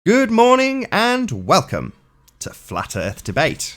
Good morning and welcome to Flat Earth Debate.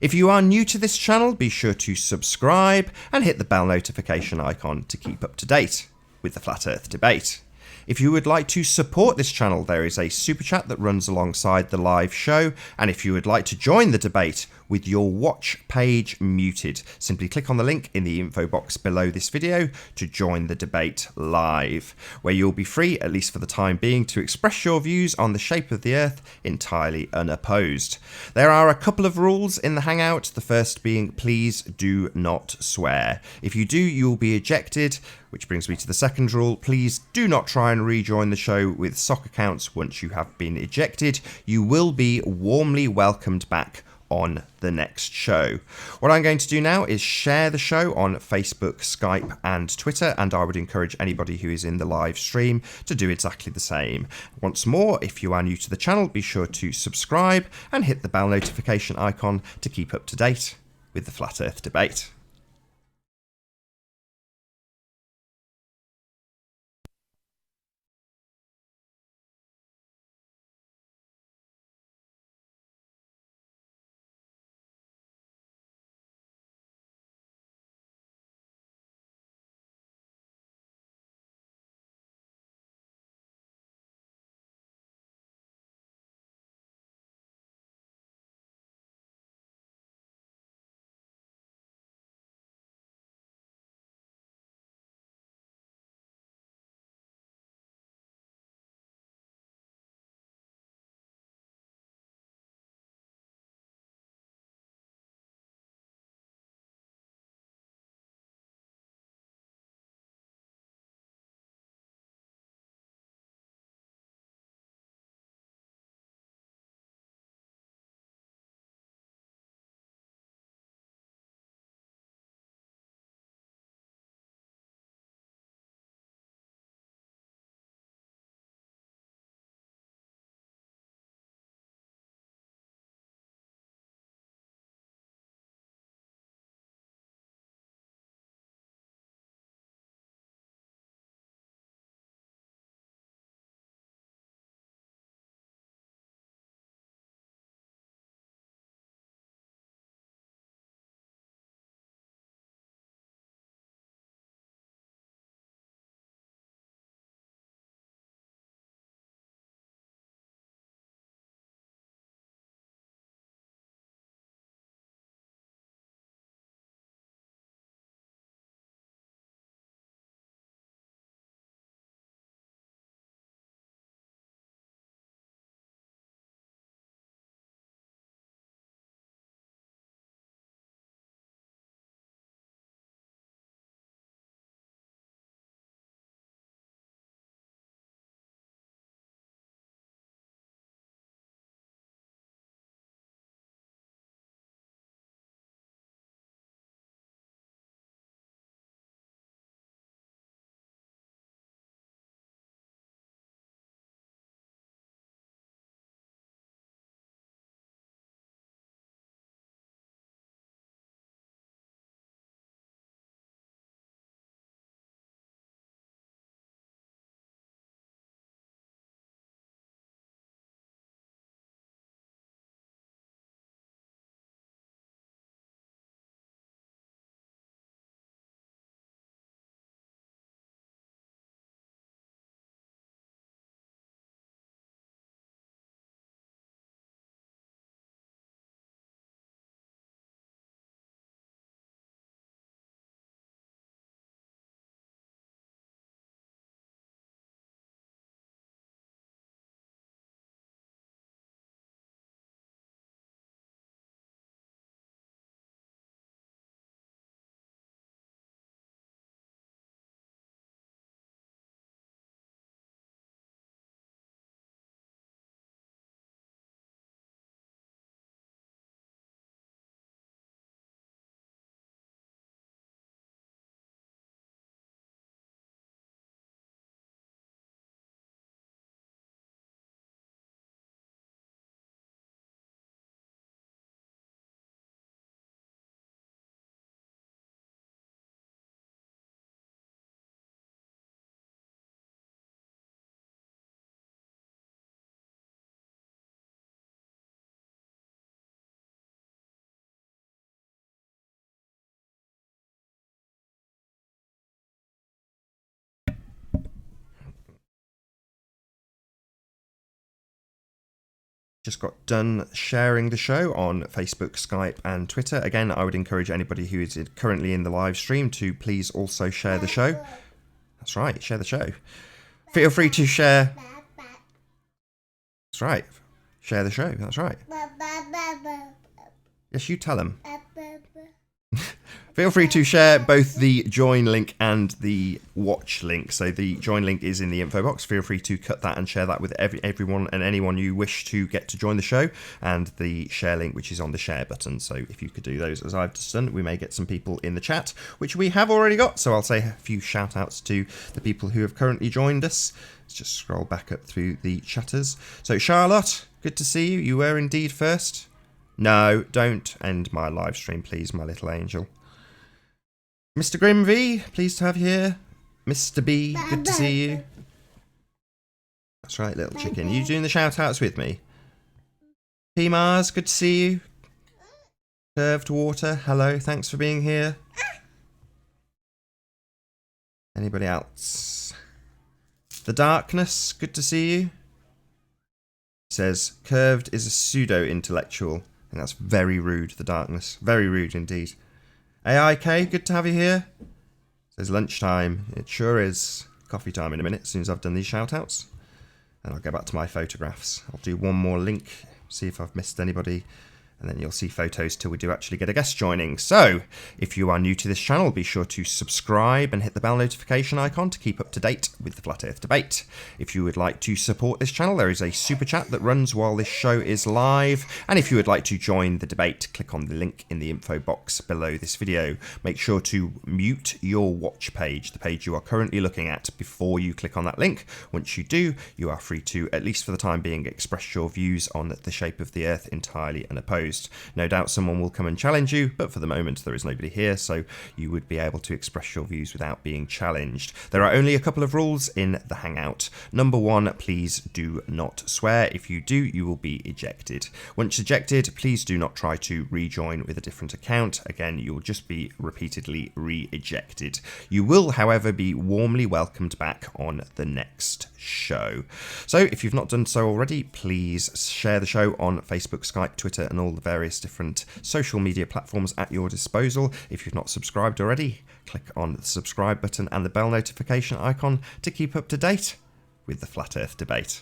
If you are new to this channel, be sure to subscribe and hit the bell notification icon to keep up to date with the Flat Earth Debate. If you would like to support this channel, there is a super chat that runs alongside the live show, and if you would like to join the debate with your watch page muted, simply click on the link in the info box below this video to join the debate live, where you'll be free, at least for the time being, to express your views on the shape of the Earth entirely unopposed. There are a couple of rules in the Hangout, the first being please do not swear. If you do, you'll be ejected, which brings me to the second rule. Please do not try and rejoin the show with sock accounts once you have been ejected. You will be warmly welcomed back on the next show. What I'm going to do now is share the show on Facebook, Skype and Twitter, and I would encourage anybody who is in the live stream to do exactly the same. Once more, if you are new to the channel, be sure to subscribe and hit the bell notification icon to keep up to date with the Flat Earth Debate. Just got done sharing the show on Facebook, Skype, and Twitter. Again, I would encourage anybody who is currently in the live stream to please also share the show. That's right, share the show. Feel free to share. That's right, share the show. That's right. Yes, you tell them. Feel free to share both the join link and the watch link. So the join link is in the info box. Feel free to cut that and share that with everyone and anyone you wish to get to join the show. And the share link, which is on the share button. So if you could do those as I've just done, we may get some people in the chat, which we have already got. So I'll say a few shout outs to the people who have currently joined us. Let's just scroll back up through the chatters. So Charlotte, good to see you. You were indeed first. No, don't end my live stream, please, my little angel. Mr. Grimvy, pleased to have you here. Mr. B, good to see you. That's right, little chicken. Are you doing the shout-outs with me? P. Mars, good to see you. Curved Water, hello, thanks for being here. Anybody else? The Darkness, good to see you. Says, Curved is a pseudo-intellectual. And that's very rude, The Darkness. Very rude indeed. AIK, good to have you here. Says lunchtime. It sure is. Coffee time in a minute, as soon as I've done these shout-outs. And I'll go back to my photographs. I'll do one more link, see if I've missed anybody. And then you'll see photos till we do actually get a guest joining. So, if you are new to this channel, be sure to subscribe and hit the bell notification icon to keep up to date with the Flat Earth Debate. If you would like to support this channel, there is a super chat that runs while this show is live. And if you would like to join the debate, click on the link in the info box below this video. Make sure to mute your watch page, the page you are currently looking at, before you click on that link. Once you do, you are free to, at least for the time being, express your views on the shape of the Earth entirely unopposed. No doubt someone will come and challenge you, but for the moment there is nobody here, so you would be able to express your views without being challenged. There are only a couple of rules in the Hangout. Number one, please do not swear. If you do, you will be ejected. Once ejected, please do not try to rejoin with a different account. Again, you will just be repeatedly re-ejected. You will, however, be warmly welcomed back on the next show. So if you've not done so already, please share the show on Facebook, Skype, Twitter, and all the various different social media platforms at your disposal. If you've not subscribed already, click on the subscribe button and the bell notification icon to keep up to date with the Flat Earth Debate.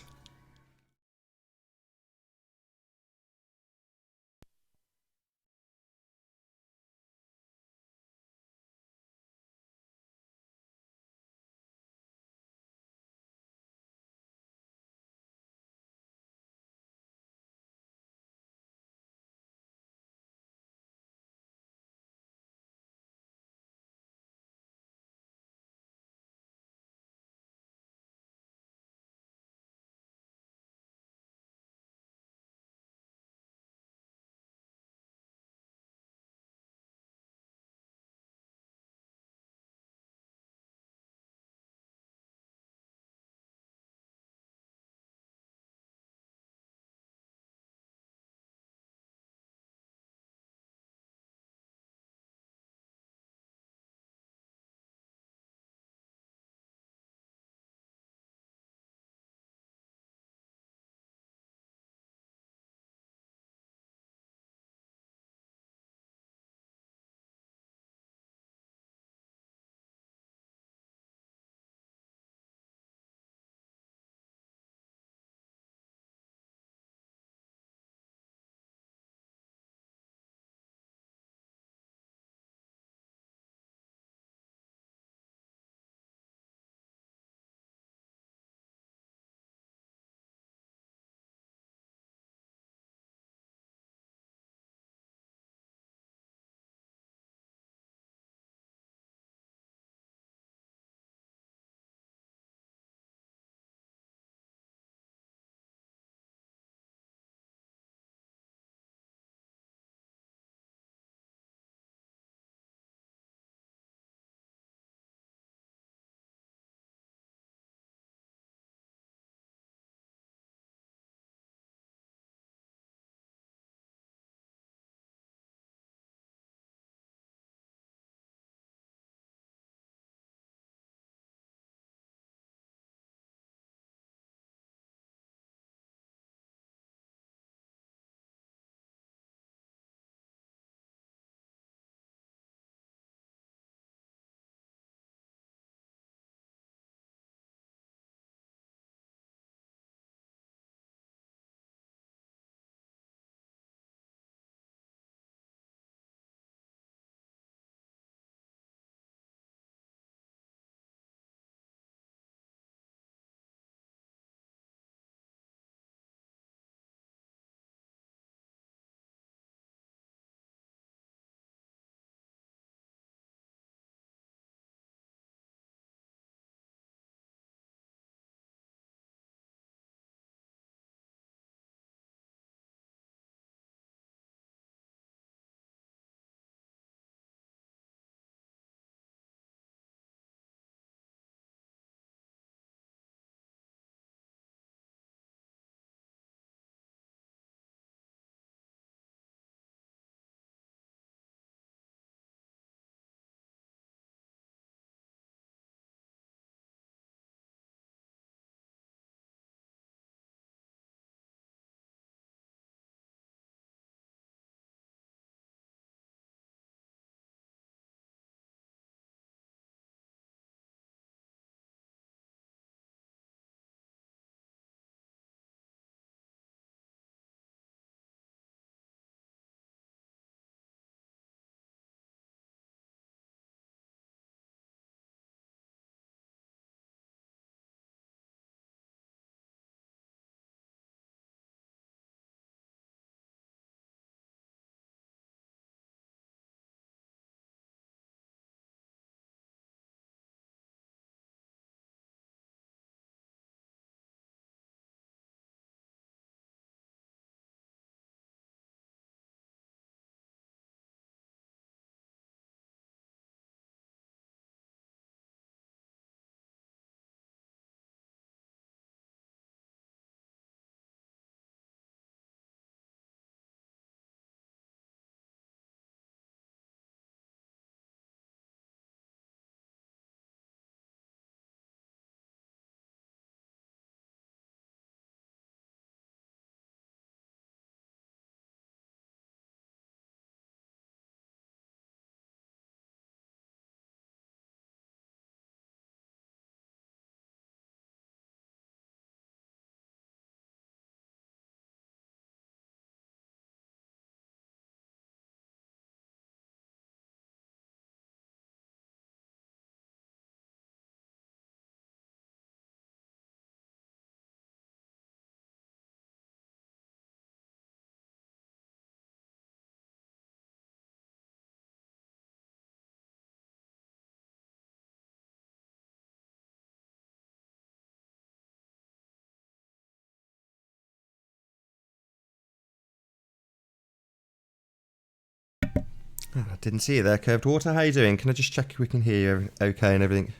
I didn't see you there, Curved Water. How you doing? Can I just check if we can hear you okay and everything?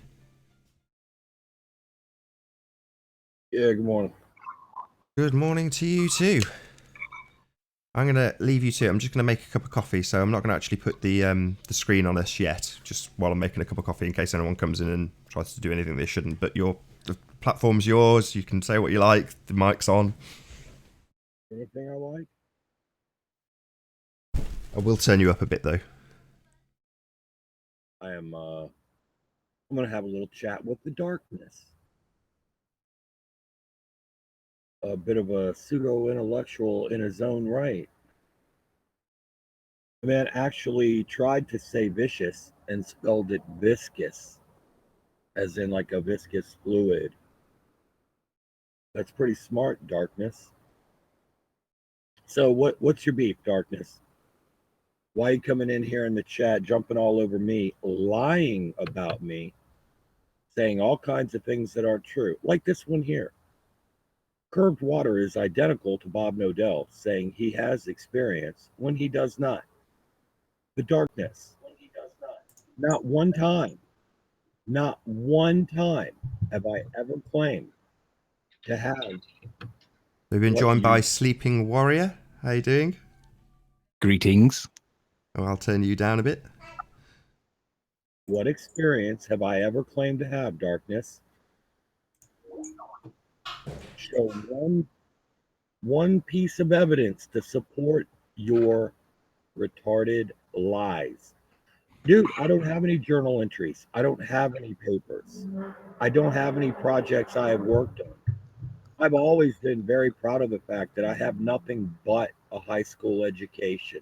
Yeah, good morning. Good morning to you too. I'm going to leave you to it. I'm just going to make a cup of coffee, so I'm not going to actually put the screen on us yet, just while I'm making a cup of coffee in case anyone comes in and tries to do anything they shouldn't. But the platform's yours. You can say what you like. The mic's on. Anything I like? I will turn you up a bit, though. I'm gonna have a little chat with the darkness. A bit of a pseudo intellectual in his own right. The man actually tried to say vicious and spelled it viscous, as in like a viscous fluid. That's pretty smart, darkness. So what's your beef, darkness? Why are you coming in here in the chat, jumping all over me, lying about me, saying all kinds of things that aren't true, like this one here? Curved Water is identical to Bob Nodell, saying he has experience when he does not. The darkness. Not one time, not one time have I ever claimed to have We've been what joined by you. Sleeping Warrior. How you doing? Greetings. Oh, I'll turn you down a bit. What experience have I ever claimed to have, darkness? Show one piece of evidence to support your retarded lies. Dude, I don't have any journal entries. I don't have any papers. I don't have any projects I have worked on. I've always been very proud of the fact that I have nothing but a high school education.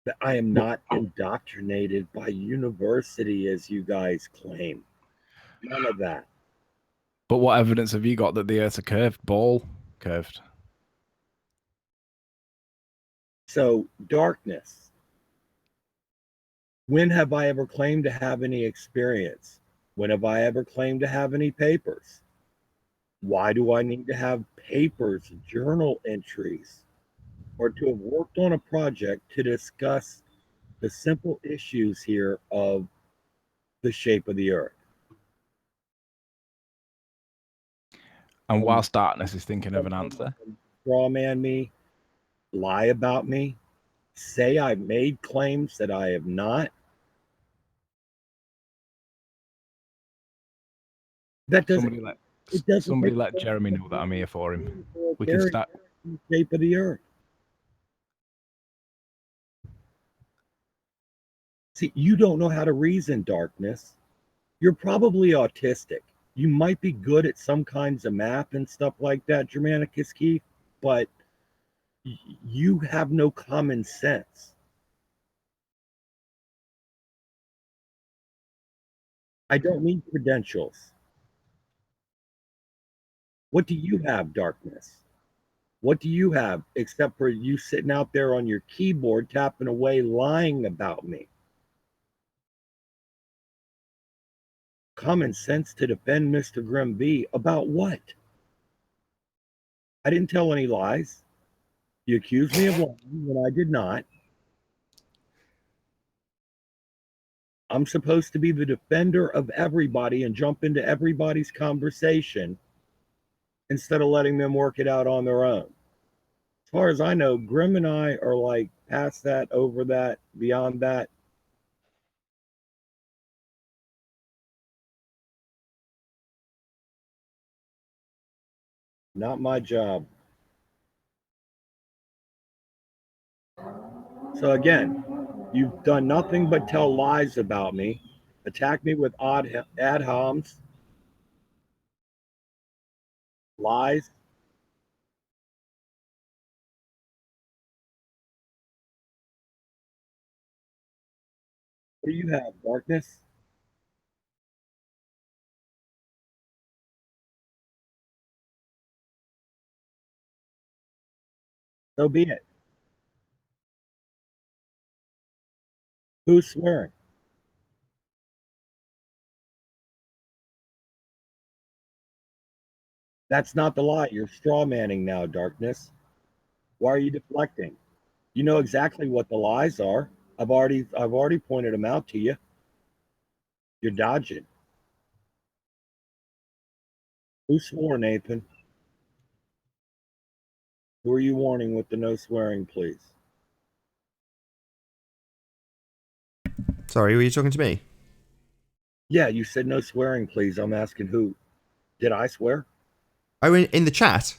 That I am not indoctrinated by university as you guys claim. None of that. But what evidence have you got that the Earth's a curved ball? Curved. So, darkness. When have I ever claimed to have any experience? When have I ever claimed to have any papers? Why do I need to have papers, journal entries, or to have worked on a project to discuss the simple issues here of the shape of the earth? And whilst darkness is thinking of an answer, Strawman me, lie about me, say I've made claims that I have not. That doesn't. It doesn't. somebody let Jeremy know that I'm here for him. We can Carry start. the shape of the earth. See, you don't know how to reason, darkness. You're probably autistic. You might be good at some kinds of math and stuff like that, Germanicus Keith, but you have no common sense. I don't need credentials. What do you have, darkness? What do you have except for you sitting out there on your keyboard tapping away, lying about me? Common sense to defend Mr. Grim V about what? I didn't tell any lies. You accused me of lying when I did not. I'm supposed to be the defender of everybody and jump into everybody's conversation instead of letting them work it out on their own. As far as I know, Grim and I are like past that, over that, beyond that. Not my job. So again, you've done nothing but tell lies about me, attack me with ad homs, lies. What do you have, darkness? So be it. Who's swearing? That's not the lie. You're straw manning now, darkness. Why are you deflecting? You know exactly what the lies are. I've already pointed them out to you. You're dodging. Who swore, Nathan? Who are you warning with the no swearing, please? Sorry, were you talking to me? Yeah, you said no swearing, please. I'm asking who. Did I swear? Oh, in the chat?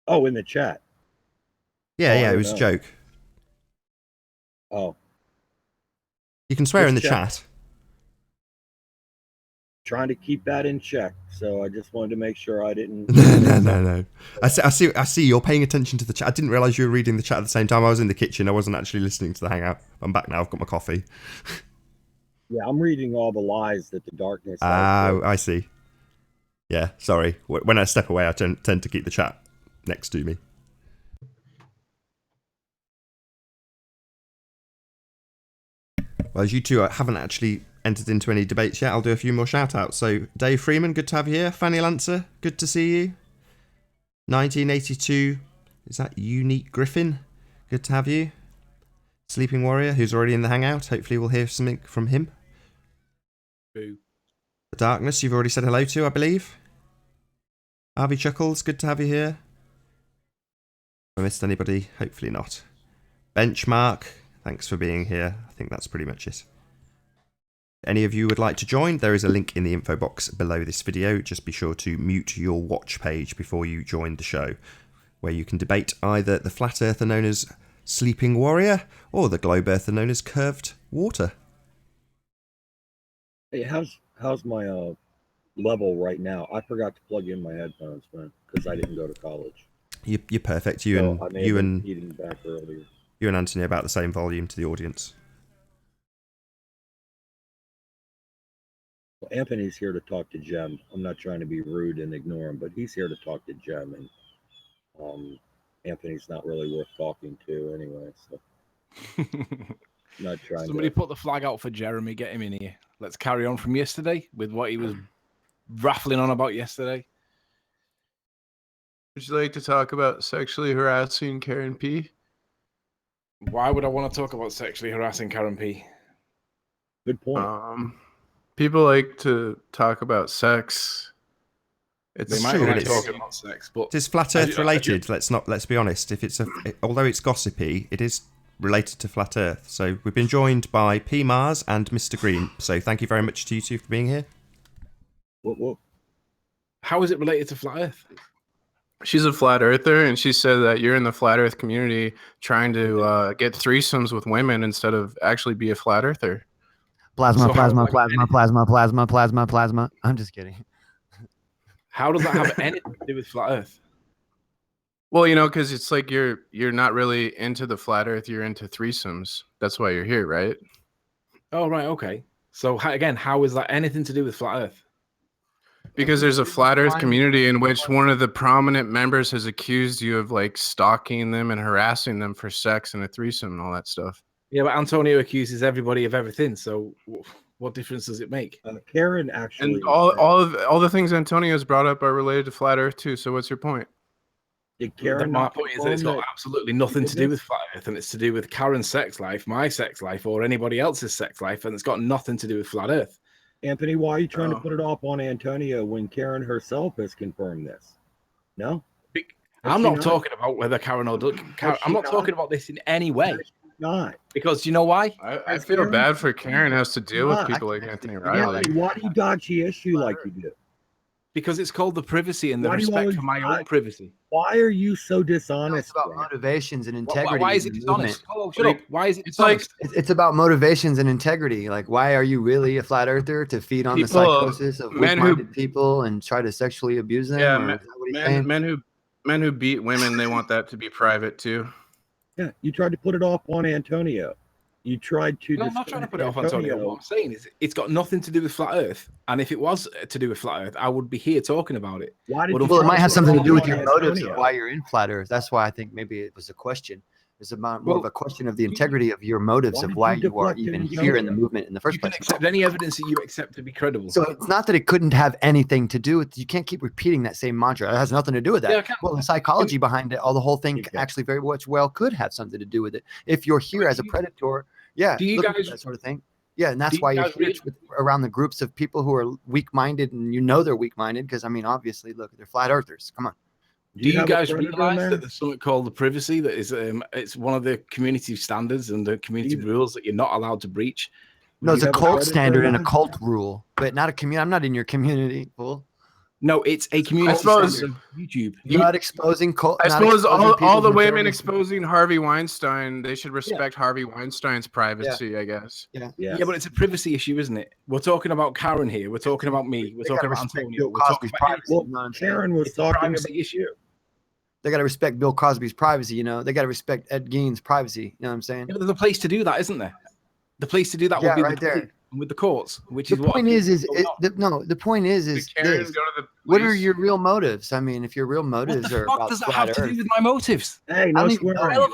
Oh, in the chat. Yeah, Oh, I yeah, it don't was a know. joke. Oh, You can swear Just in the check. chat. trying to keep that in check. So I just wanted to make sure I didn't. No. I see. You're paying attention to the chat. I didn't realise you were reading the chat at the same time. I was in the kitchen. I wasn't actually listening to the hangout. I'm back now. I've got my coffee. Yeah, I'm reading all the lies that the darkness has. Ah, I see. Yeah, sorry. When I step away, I tend to keep the chat next to me. Well, as you two haven't actually entered into any debates yet, I'll do a few more shout-outs. So, Dave Freeman, good to have you here. Fanny Lancer, good to see you. 1982, is that Unique Griffin? Good to have you. Sleeping Warrior, who's already in the hangout. Hopefully we'll hear something from him. Boo. The Darkness, you've already said hello to, I believe. Harvey Chuckles, good to have you here. Have I missed anybody? Hopefully not. Benchmark, thanks for being here. I think that's pretty much it. Any of you would like to join, there is a link in the info box below this video. Just be sure to mute your watch page before you join the show, where you can debate either the flat earther known as Sleeping Warrior or the globe earther known as Curved Water. Hey, how's my level right now? I forgot to plug in my headphones, man, because I didn't go to college. You're perfect. I may have been eating back earlier. You and Anthony are about the same volume to the audience. Well, Anthony's here to talk to Jem. I'm not trying to be rude and ignore him, but he's here to talk to Jem, and Anthony's not really worth talking to anyway. So, not trying. Somebody put the flag out for Jeremy. Get him in here. Let's carry on from yesterday with what he was raffling on about yesterday. Would you like to talk about sexually harassing Karen P? Why would I want to talk about sexually harassing Karen P? Good point. People like to talk about sex. They might like talking about sex, but it is flat Earth related. Let's be honest. If it's although it's gossipy, it is related to flat Earth. So we've been joined by P Mars and Mr. Green. So thank you very much to you two for being here. What? How is it related to flat Earth? She's a flat earther, and she said that you're in the flat Earth community trying to get threesomes with women instead of actually be a flat earther. Plasma. I'm just kidding. How does that have anything to do with flat Earth? Well, because it's like you're not really into the flat Earth. You're into threesomes. That's why you're here, right? Oh, right. Okay. So again, how is that anything to do with flat Earth? Because there's a flat Earth community in which one of the prominent members has accused you of like stalking them and harassing them for sex and a threesome and all that stuff. Yeah, but Antonio accuses everybody of everything. So what difference does it make? Karen actually, and all the things Antonio's brought up are related to flat Earth too. So what's your point? Did Karen? My point is that it's got absolutely nothing to do with flat Earth, and it's to do with Karen's sex life, my sex life, or anybody else's sex life, and it's got nothing to do with flat Earth. Anthony, why are you trying to put it off on Antonio when Karen herself has confirmed this? No? I'm not talking about whether Karen or Doug. I'm not talking about this in any way. Not. Because you know why? I feel bad for Karen has to deal with people like Anthony Riley. Why do you dodge the issue like you do? Because it's called the privacy and the respect for my own privacy. Why are you so dishonest? It's about motivations and integrity. Why is it dishonest? Oh, shut up. Why is it dishonest? It's about motivations and integrity. Like, why are you really a flat earther to feed on the psychosis of weak-minded people and try to sexually abuse them? Yeah, men who beat women, they want that to be private too. Yeah, you tried to put it off on Antonio. You tried to. No, I'm not trying to put it off Antonio. What I'm saying is it's got nothing to do with flat Earth. And if it was to do with flat Earth, I would be here talking about it. Why did well, it might have something to do with your motives of why you're in flat Earth. That's why I think maybe it was a question. It's about more of a question of the integrity of your motives of why you are even here in the movement in the first place. You can accept any evidence that you accept to be credible. So it's not that it couldn't have anything to do with. You can't keep repeating that same mantra. It has nothing to do with that. Yeah, well, the psychology behind it, the whole thing actually very much could have something to do with it. If you're here as a predator, do you guys that sort of thing? Yeah, and that's why you're here around the groups of people who are weak-minded, and they're weak-minded because obviously, look, they're flat earthers. Come on. Do you guys realize that there's something called the privacy that is it's one of the community standards and the community rules that you're not allowed to breach? No, it's a cult standard and a cult rule, but not a community. I'm not in your community, fool. No, it's a community standard of YouTube. You're not exposing cult. I suppose all the women exposing Harvey Weinstein, they should respect Harvey Weinstein's privacy, I guess. Yeah, but it's a privacy issue, isn't it? We're talking about Karen here. We're talking about me. We're talking about Antonio. We're talking about Karen was talking about issue. They got to respect Bill Cosby's privacy, They got to respect Ed Gein's privacy. You know what I'm saying? Yeah, there's a place to do that, isn't there? The place to do that would be right there with the courts, which is what the point is this. What are your real motives? I mean, if your real motives are what the fuck does that have to do with my motives? Hey, no swearing.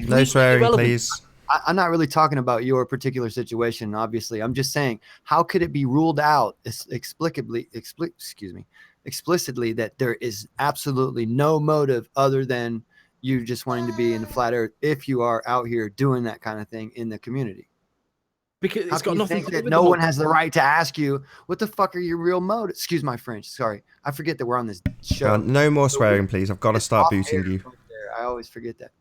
No swearing, please. I'm not really talking about your particular situation, obviously. I'm just saying, how could it be ruled out explicitly that there is absolutely no motive other than you just wanting to be in the flat earth if you are out here doing that kind of thing in the community? Because it's got nothing to do with no one has the right to ask you, what the fuck are your real motives? Excuse my French. Sorry. I forget that we're on this show. No more swearing, please. I've got to start booting you. I always forget that.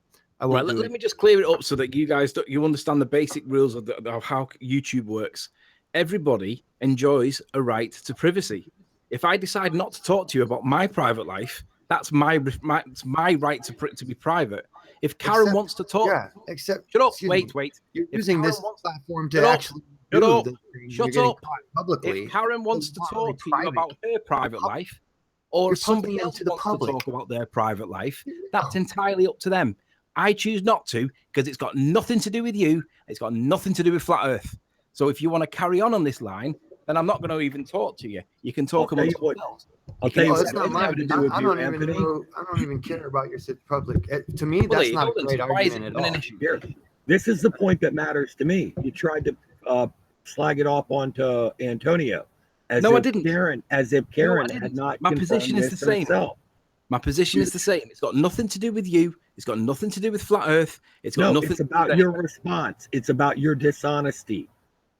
Right, let me just clear it up so that you guys you understand the basic rules of how YouTube works. Everybody enjoys a right to privacy. If I decide not to talk to you about my private life, that's my right to be private. If Karen wants to talk, shut up. Wait. You're using this platform to actually shut up publicly. If Karen wants to talk to you about her private life, or somebody else wants to talk about their private life, that's entirely up to them. I choose not to because it's got nothing to do with you. It's got nothing to do with flat Earth. So if you want to carry on this line, then I'm not going to even talk to you. You can talk about something else. I'll tell you that's not mine. I don't even care about your public. To me, that's not a great argument at all. Here, this is the point that matters to me. You tried to slag it off onto Antonio. I didn't. As if Karen had not. My position is the same. My position is the same. It's got nothing to do with you. It's got nothing to do with flat Earth. It's about your response. It's about your dishonesty.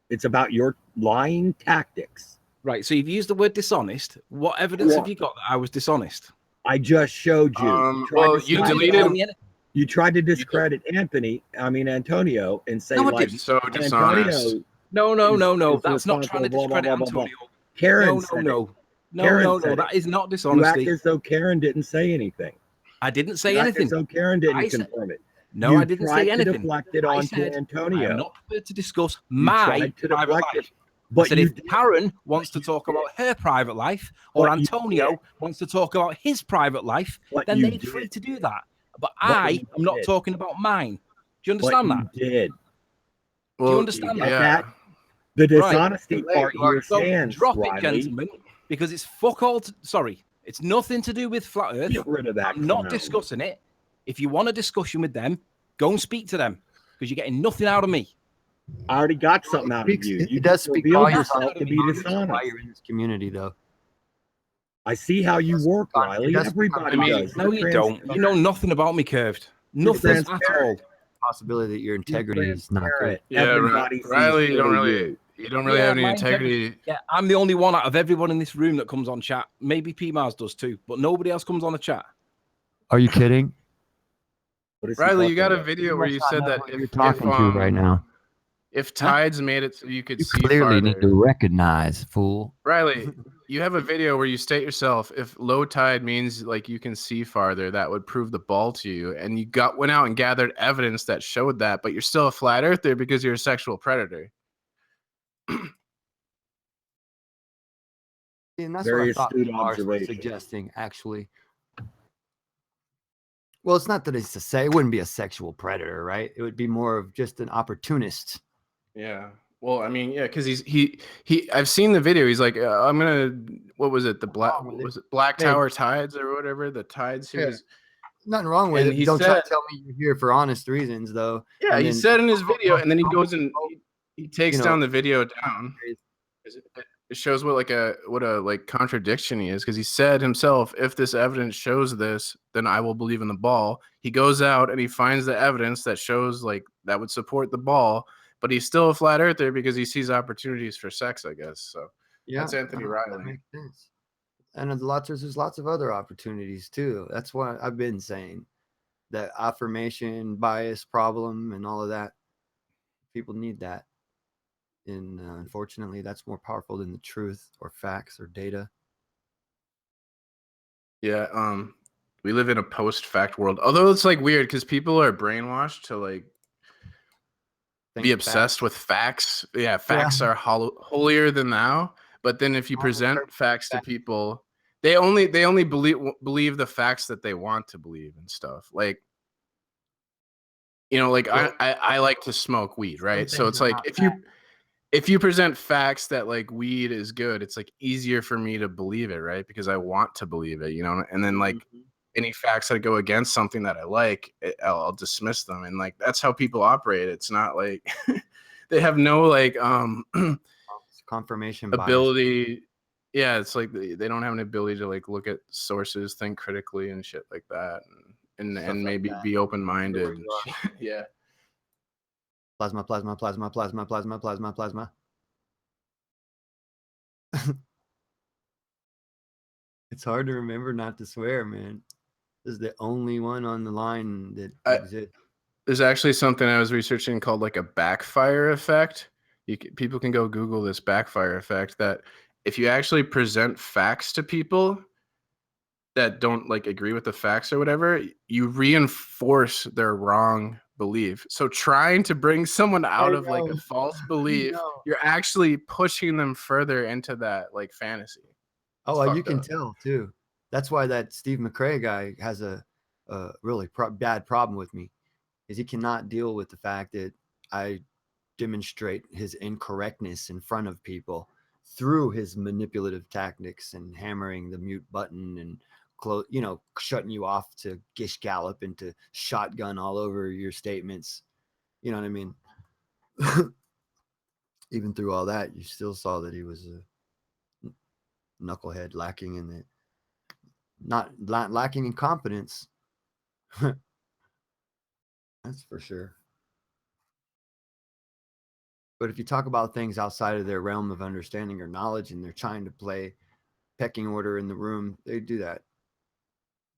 It's about your lying tactics. Right. So you've used the word dishonest. What evidence have you got that I was dishonest? I just showed you. You deleted. You tried to discredit Antonio, and say so dishonest. No. That's not trying to discredit Antonio. Karen, no. That is not dishonesty. You act as though Karen didn't say anything. I didn't say anything. As though Karen didn't confirm it. No, I didn't say anything. Deflect it onto Antonio. I'm not prepared to discuss my private life. But said if Karen wants to talk about her private life, or Antonio wants to talk about his private life, then they're free to do that. But I am not talking about mine. Do you understand that? You did. Do you understand that? The dishonesty part here stands, drop it, gentlemen, because it's fuck all. Sorry, it's nothing to do with flat Earth. Get rid of that. I'm not discussing it. If you want a discussion with them, go and speak to them because you're getting nothing out of me. I already got something out of you. It does speak for yourself to be dishonest. Why you're in this community, though. I see how you work, Riley. Everybody does. No, you don't. You know nothing about me, Curved. Nothing at all. Possibility that your integrity is not good. Yeah, Riley, you don't really have any integrity. Yeah, I'm the only one out of everyone in this room that comes on chat. Maybe P-Mars does too, but nobody else comes on the chat. Are you kidding? Riley, you got a video where you said that you're talking to right now. If tides made it so you could see clearly farther. Need to recognize, fool. Riley, you have a video where you state yourself, if low tide means like you can see farther, that would prove the ball to you. And you went out and gathered evidence that showed that, but you're still a flat earther because you're a sexual predator. And that's very astute observation. Suggesting, actually. Well, it's not that it's to say it wouldn't be a sexual predator, right? It would be more of just an opportunist. Yeah. Well, I mean, yeah, because he. I've seen the video. He's like, I'm gonna. What was it? Black Tower Tides or whatever. The tides. Nothing wrong with And it. he Don't try said, to tell me you're here for honest reasons, though. yeah, And he then, said in his video, and then he goes and he takes you know, down the video down. It shows what a like contradiction he is, because he said himself, if this evidence shows this, then I will believe in the ball. He goes out and he finds the evidence that shows like that would support the ball, but he's still a flat earther because he sees opportunities for sex, I guess. So yeah, that's Anthony Riley. that makes sense. And there's lots of other opportunities too. That's why I've been saying that affirmation bias problem and all of that. People need that. And unfortunately, that's more powerful than the truth or facts or data. Yeah, we live in a post-fact world. Although it's like weird because people are brainwashed to like be obsessed with facts. Yeah, facts are holier than thou. But then if you present facts to people, they only believe the facts that they want to believe and stuff. Like, like I like to smoke weed, right? So it's like if you present facts that like weed is good, it's like easier for me to believe it, right? Because I want to believe it, and then like any facts that go against something that I like, I'll dismiss them. And like, that's how people operate. It's not like they have no like, confirmation ability. bias. Yeah. It's like they don't have an ability to like look at sources, think critically and shit like that. And maybe be open-minded. Yeah. Plasma. It's hard to remember not to swear, man. This is the only one on the line that exists. There's actually something I was researching called like a backfire effect. People can go Google this backfire effect, that if you actually present facts to people that don't like agree with the facts or whatever, you reinforce their wrong belief. So trying to bring someone out of like a false belief, you're actually pushing them further into that like fantasy. Oh, you can tell too. That's why that Steve McRae guy has a really bad problem with me, is he cannot deal with the fact that I demonstrate his incorrectness in front of people through his manipulative tactics and hammering the mute button and shutting you off to gish gallop and to shotgun all over your statements. You know what I mean? Even through all that, you still saw that he was a knucklehead, lacking in it, not lacking in competence. That's for sure. But if you talk about things outside of their realm of understanding or knowledge, and they're trying to play pecking order in the room, they do that.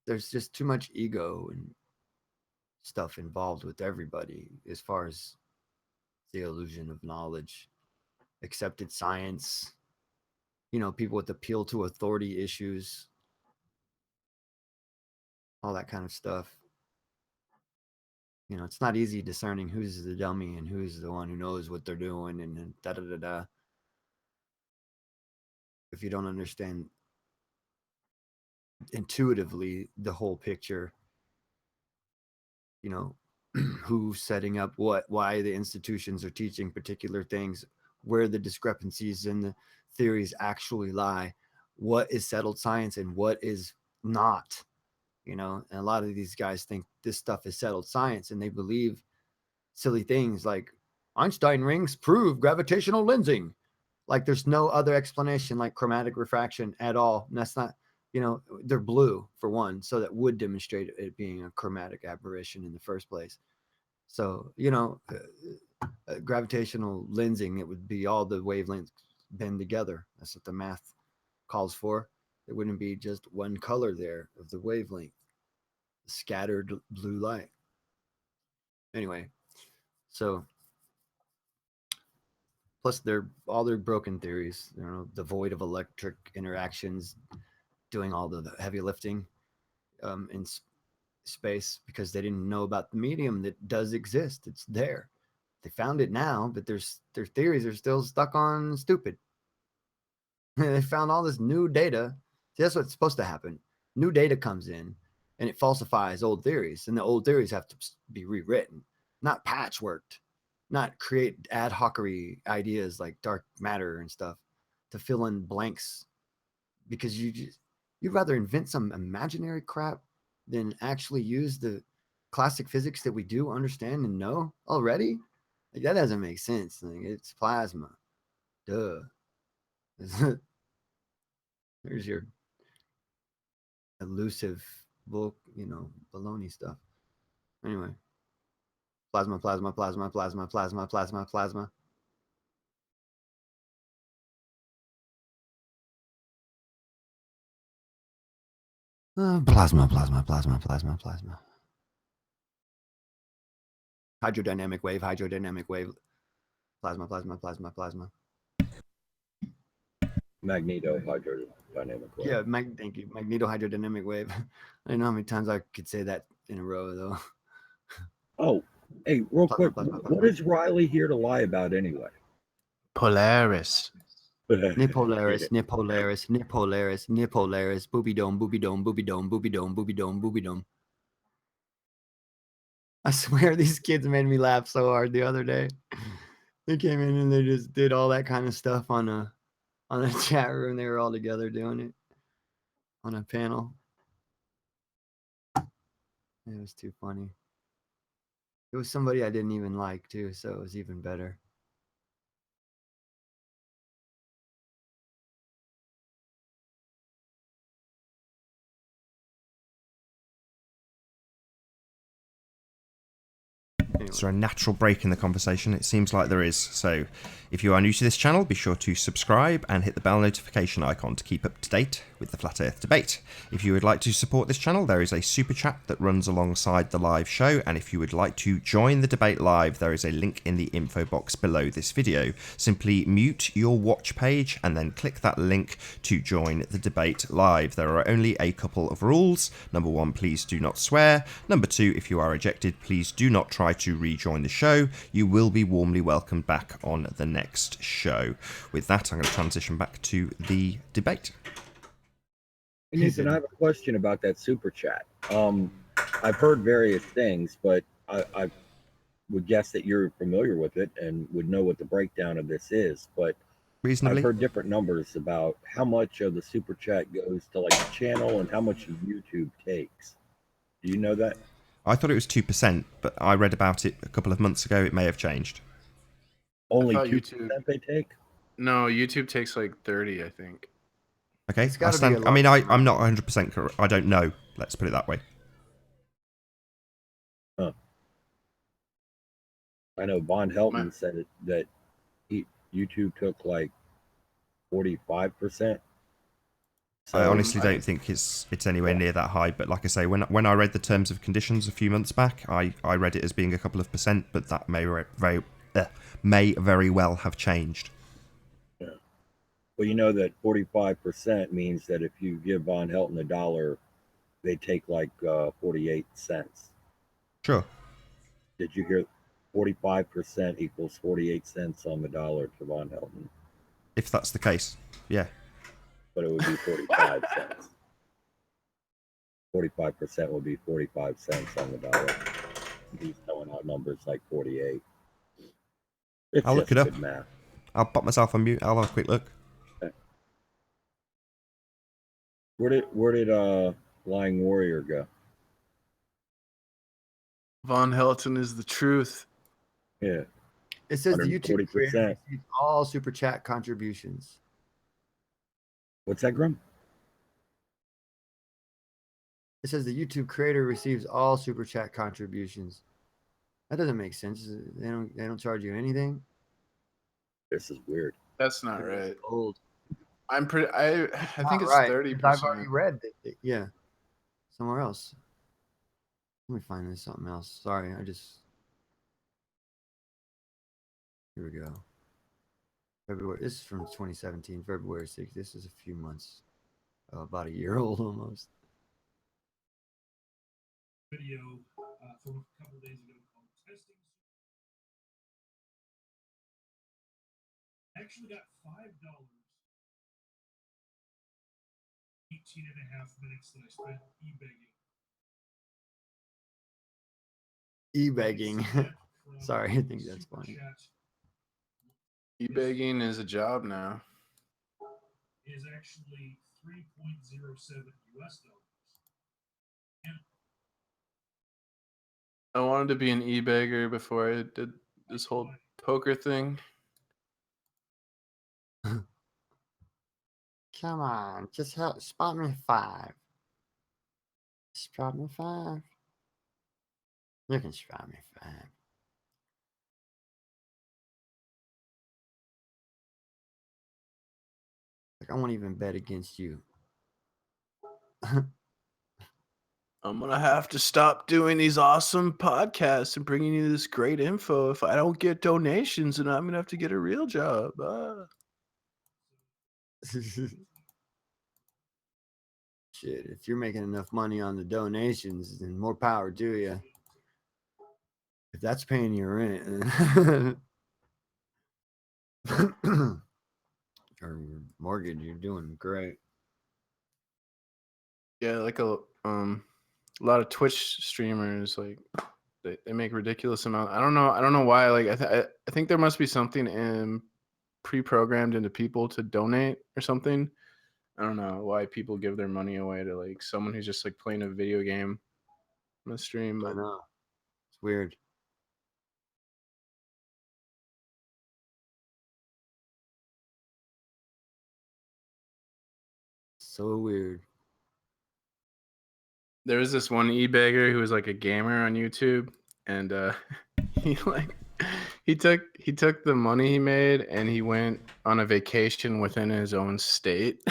There's just too much ego and stuff involved with everybody as far as the illusion of knowledge, accepted science, people with appeal to authority issues, all that kind of stuff. It's not easy discerning who's the dummy and who's the one who knows what they're doing, and da da da da. If you don't understand intuitively the whole picture, who's setting up what, why the institutions are teaching particular things, where the discrepancies in the theories actually lie, what is settled science and what is not, and a lot of these guys think this stuff is settled science, and they believe silly things like Einstein rings prove gravitational lensing. Like there's no other explanation like chromatic refraction at all. And that's not, they're blue for one, so that would demonstrate it being a chromatic aberration in the first place. So, gravitational lensing, it would be all the wavelengths bend together. That's what the math calls for. It wouldn't be just one color there of the wavelength, scattered blue light. Anyway, so plus all their broken theories, the void of electric interactions, doing all the heavy lifting in space, because they didn't know about the medium that does exist. It's there. They found it now, but their theories are still stuck on stupid. They found all this new data. See, that's what's supposed to happen. New data comes in and it falsifies old theories, and the old theories have to be rewritten, not patchworked, not create ad hocery ideas like dark matter and stuff to fill in blanks, because you'd rather invent some imaginary crap than actually use the classic physics that we do understand and know already? Like, that doesn't make sense. Like, it's plasma. Duh. There's your elusive baloney stuff. Anyway. Plasma. Plasma. Plasma. Plasma. Plasma. Plasma. Plasma. Plasma. Hydrodynamic wave. Plasma. Magneto hydrodynamic wave. Yeah, thank you. Magneto hydrodynamic wave. I don't know how many times I could say that in a row, though. Oh, hey, real quick, what is Riley here to lie about anyway? Polaris. Nipolaris. Booby dome. I swear these kids made me laugh so hard the other day. They came in and they just did all that kind of stuff on a chat room. They were all together doing it on a panel. It was too funny. It was somebody I didn't even like too, so it was even better. Is there a natural break in the conversation? It seems like there is. So if you are new to this channel, be sure to subscribe and hit the bell notification icon to keep up to date with the Flat Earth debate. If you would like to support this channel, there is a super chat that runs alongside the live show, and if you would like to join the debate live, there is a link in the info box below this video. Simply mute your watch page and then click that link to join the debate live. There are only a couple of rules. Number 1, please do not swear. Number 2, if you are ejected, please do not try to rejoin the show. You will be warmly welcomed back on the next show. With that, I'm going to transition back to the debate. Nathan, I have a question about that super chat. I've heard various things, but I would guess that you're familiar with it and would know what the breakdown of this is. But Reasonably. I've heard different numbers about how much of the super chat goes to like the channel and how much YouTube takes. Do you know that? I thought it was 2%, but I read about it a couple of months ago. It may have changed. Only 2% they take? No, YouTube takes like 30, I think. Okay, I'm not 100% correct. I don't know. Let's put it that way. Huh. I know Von Helton said that YouTube took like 45%. So I honestly don't think it's anywhere near that high. But like I say, when I read the terms of conditions a few months back, I read it as being a couple of percent, but that may very well have changed. Yeah. Well, you know that 45% means that if you give Von Helton $1, they take like 48 cents. Sure. Did you hear 45% equals 48 cents on the dollar to Von Helton? If that's the case, yeah. But it would be 45 cents. 45% would be 45 cents on the dollar. He's throwing out numbers like 48. I'll look it up. Math. I'll pop myself on mute. I'll have a quick look. Okay. Where did Lying Warrior go? Von Helton is the truth. Yeah. It says the YouTube creator receives all super chat contributions. What's that, Grim? It says the YouTube creator receives all super chat contributions. That doesn't make sense. They don't charge you anything. This is weird. That's not right. Old. I think it's right, 30%. I've already read that. Yeah. Somewhere else. Let me find this something else. Sorry, here we go. February. This is from 2017, February 6th. This is a few months, about a year old almost. Video from a couple days ago called Testing. I actually got $5. 18.5 minutes that I spent E-begging. Sorry, I think that's funny. E-begging is a job now. Is actually $3.07 US. And I wanted to be an e-bagger before I did this whole poker thing. Come on, just spot me 5. Spot me 5. You can spot me 5. Like, I won't even bet against you. I'm going to have to stop doing these awesome podcasts and bringing you this great info. If I don't get donations, then I'm going to have to get a real job. Shit, if you're making enough money on the donations, then more power to you. If that's paying your rent or mortgage, you're doing great. Yeah, like a lot of Twitch streamers, like they make ridiculous amount. I don't know why. Like I think there must be something pre-programmed into people to donate or something. I don't know why people give their money away to like someone who's just like playing a video game on the stream. But I know. It's weird. So weird. there was this one e-bagger who was like a gamer on YouTube, and he took the money he made and he went on a vacation within his own state.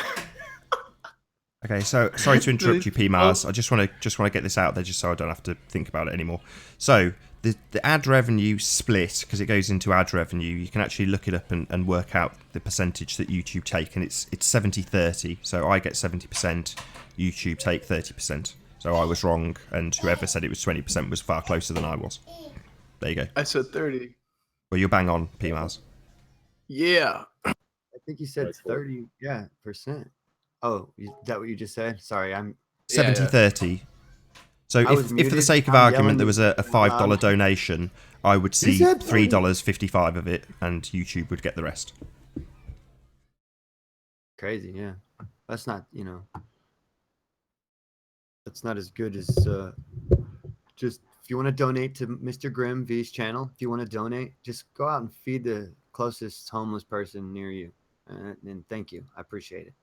Okay, so sorry to interrupt you, P Mars. I just want to get this out there just so I don't have to think about it anymore. So the ad revenue split, because it goes into ad revenue, you can actually look it up and work out the percentage that YouTube take, and it's 70-30. So I get 70%, YouTube take 30%. So I was wrong, and whoever said it was 20% was far closer than I was. There you go. I said 30. Well, you're bang on, P Mars. Yeah. I think you said 30. Yeah, percent. Oh, is that what you just said? Sorry, I'm 70-30. So if for the sake of argument there was a $5 donation, I would see $3.55 of it, and YouTube would get the rest. Crazy, yeah. That's not, that's not as good as just if you want to donate to Mr. Grimm V's channel. If you want to donate, just go out and feed the closest homeless person near you, and thank you. I appreciate it.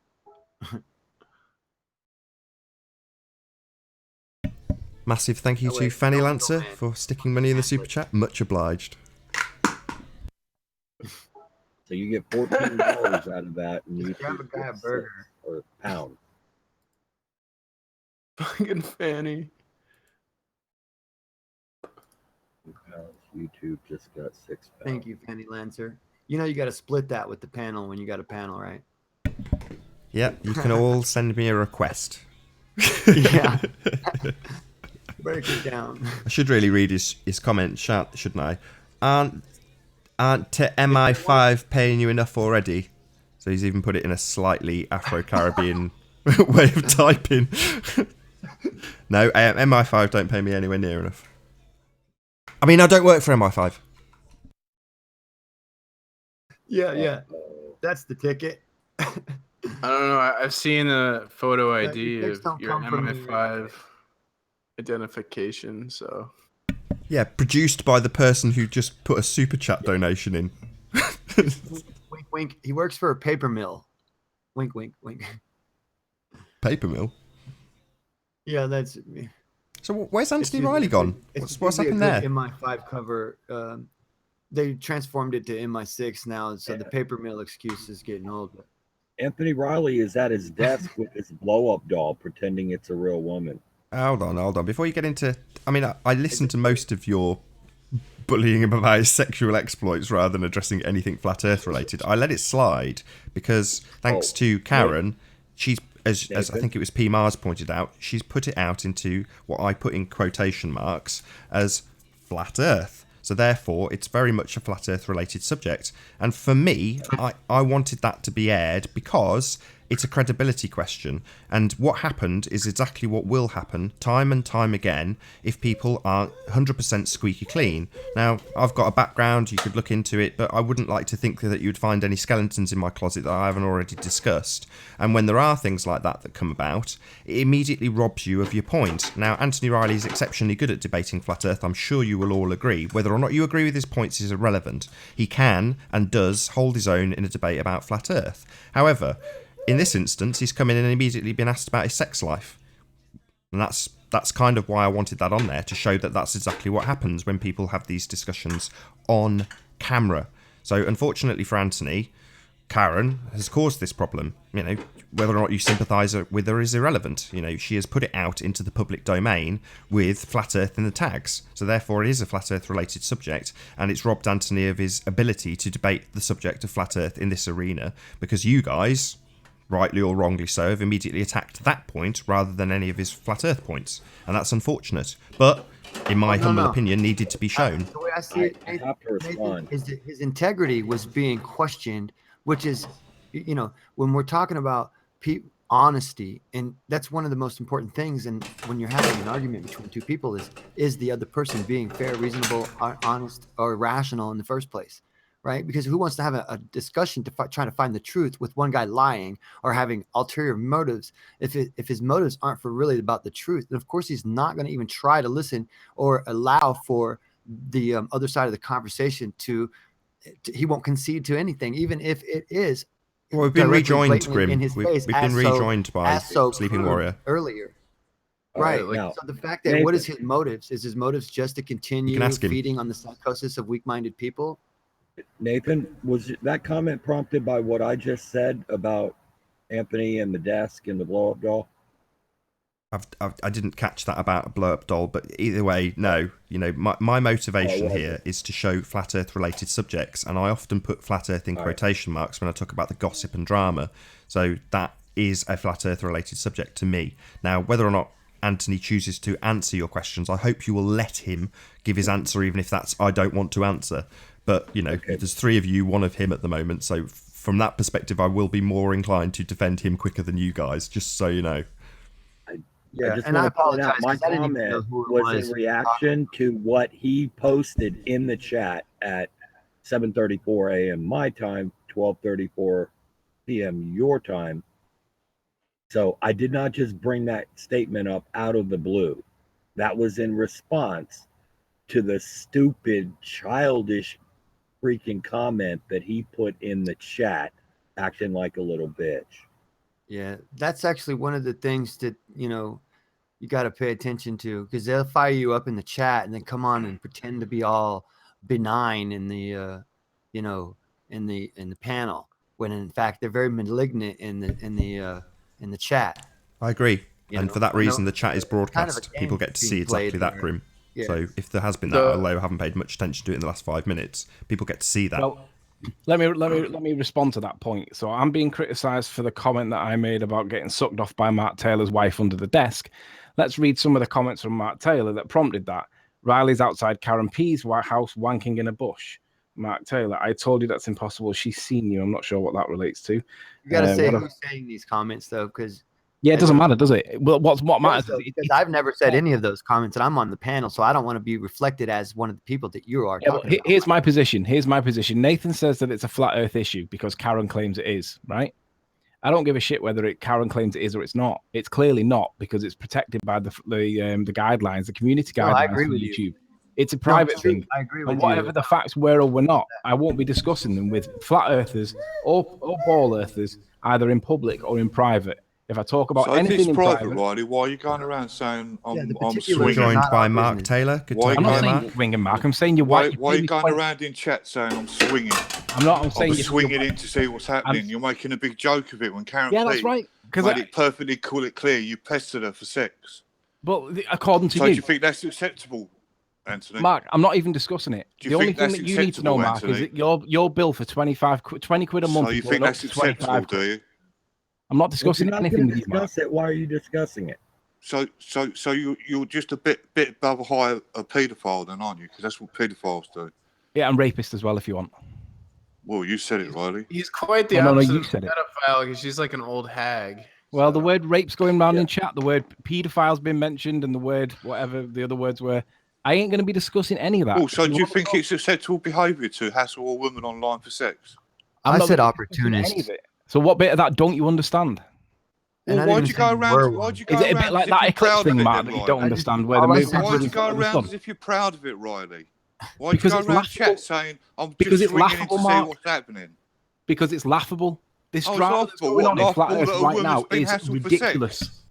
Massive thank you to Fanny Lancer for sticking money in the super chat. Much obliged. So you get $14 out of that, and you grab a guy a burger or a pound. Fucking Fanny. YouTube just got 6 pounds. Thank you, Fanny Lancer. You know you got to split that with the panel when you got a panel, right? Yeah, you can all send me a request. Yeah. Break it down. I should really read his comment, shouldn't I? Aren't to MI5 paying you enough already? So he's even put it in a slightly Afro-Caribbean way of typing. No, MI5 don't pay me anywhere near enough. I mean, I don't work for MI5. Yeah. That's the ticket. I don't know. I've seen a photo ID of your MI5 identification, so... Yeah, produced by the person who just put a super chat donation in. Wink, wink. He works for a paper mill. Wink, wink, wink. Paper mill? Yeah, that's... So where's Anthony Riley gone? What's happened there? MI5 cover. They transformed it to MI6 now, so the paper mill excuse is getting old. Anthony Riley is at his desk with his blow-up doll, pretending it's a real woman. Hold on. Before you get into... I mean, I listened to most of your bullying him about his sexual exploits rather than addressing anything Flat Earth related. I let it slide because, thanks to Karen, she's, as I think it was P. Mars pointed out, she's put it out into what I put in quotation marks as Flat Earth. So therefore, it's very much a Flat Earth related subject. And for me, I wanted that to be aired because it's a credibility question. And what happened is exactly what will happen time and time again if people aren't 100% squeaky clean. Now, I've got a background, you could look into it, but I wouldn't like to think that you'd find any skeletons in my closet that I haven't already discussed. And when there are things like that that come about, it immediately robs you of your point. Now, Anthony Riley is exceptionally good at debating Flat Earth. I'm sure you will all agree. Whether or not you agree with his points is irrelevant. He can and does hold his own in a debate about Flat Earth. However, in this instance, he's come in and immediately been asked about his sex life. And that's kind of why I wanted that on there, to show that that's exactly what happens when people have these discussions on camera. So unfortunately for Anthony, Karen has caused this problem. You know, whether or not you sympathise with her is irrelevant. You know, she has put it out into the public domain with Flat Earth in the tags. So therefore it is a Flat Earth related subject, and it's robbed Anthony of his ability to debate the subject of Flat Earth in this arena, because you guys, rightly or wrongly so, have immediately attacked that point rather than any of his Flat Earth points. And that's unfortunate. But, in my humble opinion, needed to be shown. The way I see it, I have to respond. is that his integrity was being questioned, which is, you know, when we're talking about honesty, and that's one of the most important things. And when you're having an argument between two people, is the other person being fair, reasonable, honest, or rational in the first place? Right? Because who wants to have a discussion to trying to find the truth with one guy lying or having ulterior motives? If his motives aren't for really about the truth, then of course he's not going to even try to listen or allow for the other side of the conversation to he won't concede to anything, even if it is. Well, we've been rejoined, Grim. In his face, we've been rejoined by Sleeping Warrior earlier. Right. Now, so the fact that what is his motives? Is his motives just to continue feeding on the psychosis of weak-minded people? Nathan, was that comment prompted by what I just said about Anthony and the desk and the blow-up doll? I didn't catch that about a blow-up doll, but either way, no. You know, my motivation here is to show Flat Earth-related subjects, and I often put Flat Earth in quotation marks when I talk about the gossip and drama. So that is a Flat Earth-related subject to me. Now, whether or not Anthony chooses to answer your questions, I hope you will let him give his answer, even if that's I don't want to answer. But, you know, there's three of you, one of him at the moment. So from that perspective, I will be more inclined to defend him quicker than you guys, just so you know. I apologize. My comment was in reaction to what he posted in the chat at 7:34 a.m. my time, 12:34 p.m. your time. So I did not just bring that statement up out of the blue. That was in response to the stupid, childish freaking comment that he put in the chat, acting like a little bitch. Yeah, that's actually one of the things that, you know, you got to pay attention to, because they'll fire you up in the chat and then come on and pretend to be all benign in the, you know, in the panel, when in fact they're very malignant in the chat. I agree, and for that reason, the chat is broadcast. People get to see exactly that, Grim. Yeah. So if there has been that, although I haven't paid much attention to it in the last 5 minutes, people get to see that. Well, let me respond to that point. So I'm being criticised for the comment that I made about getting sucked off by Mark Taylor's wife under the desk. Let's read some of the comments from Mark Taylor that prompted that. Riley's outside Karen P's house wanking in a bush. Mark Taylor, I told you that's impossible. She's seen you. I'm not sure what that relates to. You got to say who's saying these comments, though, because... Yeah, it doesn't matter, does it? Well, what matters is because I've never said any of those comments, and I'm on the panel, so I don't want to be reflected as one of the people that you are talking about. Here's my position. Nathan says that it's a flat Earth issue because Karen claims it is, right? I don't give a shit whether Karen claims it is or it's not. It's clearly not, because it's protected by the guidelines, the community guidelines. I agree with YouTube. It's a private thing. I agree with you. Whatever the facts were or were not, I won't be discussing them with flat earthers or ball earthers, either in public or in private. If I talk about anything in private, Riley, why are you going around saying I'm swinging? Joined by Mark Taylor. I'm not saying swinging, Mark. I'm saying why are you going around in chat saying I'm swinging? I'm saying you're swinging in to see what's happening. You're making a big joke of it when Karen that's right. Made it perfectly clear you pestered her for sex. But according to so do you think that's acceptable, Anthony? Mark, I'm not even discussing it. The only thing that you need to know, Mark, is that your bill for 20 quid a month. So you think that's acceptable, do you? I'm not discussing anything with you, Mark. Why are you discussing it? So you're just a bit above a paedophile then, aren't you? Because that's what paedophiles do. Yeah, and rapist as well, if you want. Well, you said it, Riley. He's quite the opposite of a pedophile because she's like an old hag. Well, the word rape's going around in chat. The word pedophile's been mentioned, and the word whatever the other words were. I ain't going to be discussing any of that. Also, do you think it's acceptable behaviour to hassle a woman online for sex? I said opportunist. So what bit of that don't you understand? Well, why'd you go around? Why'd you go around? Is it a bit like that eclipse thing, Mark, that you don't understand? Where the movie? Why'd you go around as if you're proud of it, Riley? Why'd you go around chat saying I'm just swinging in to see what's happening? Because it's laughable. This drama that's going on in Flat Earth right now is ridiculous.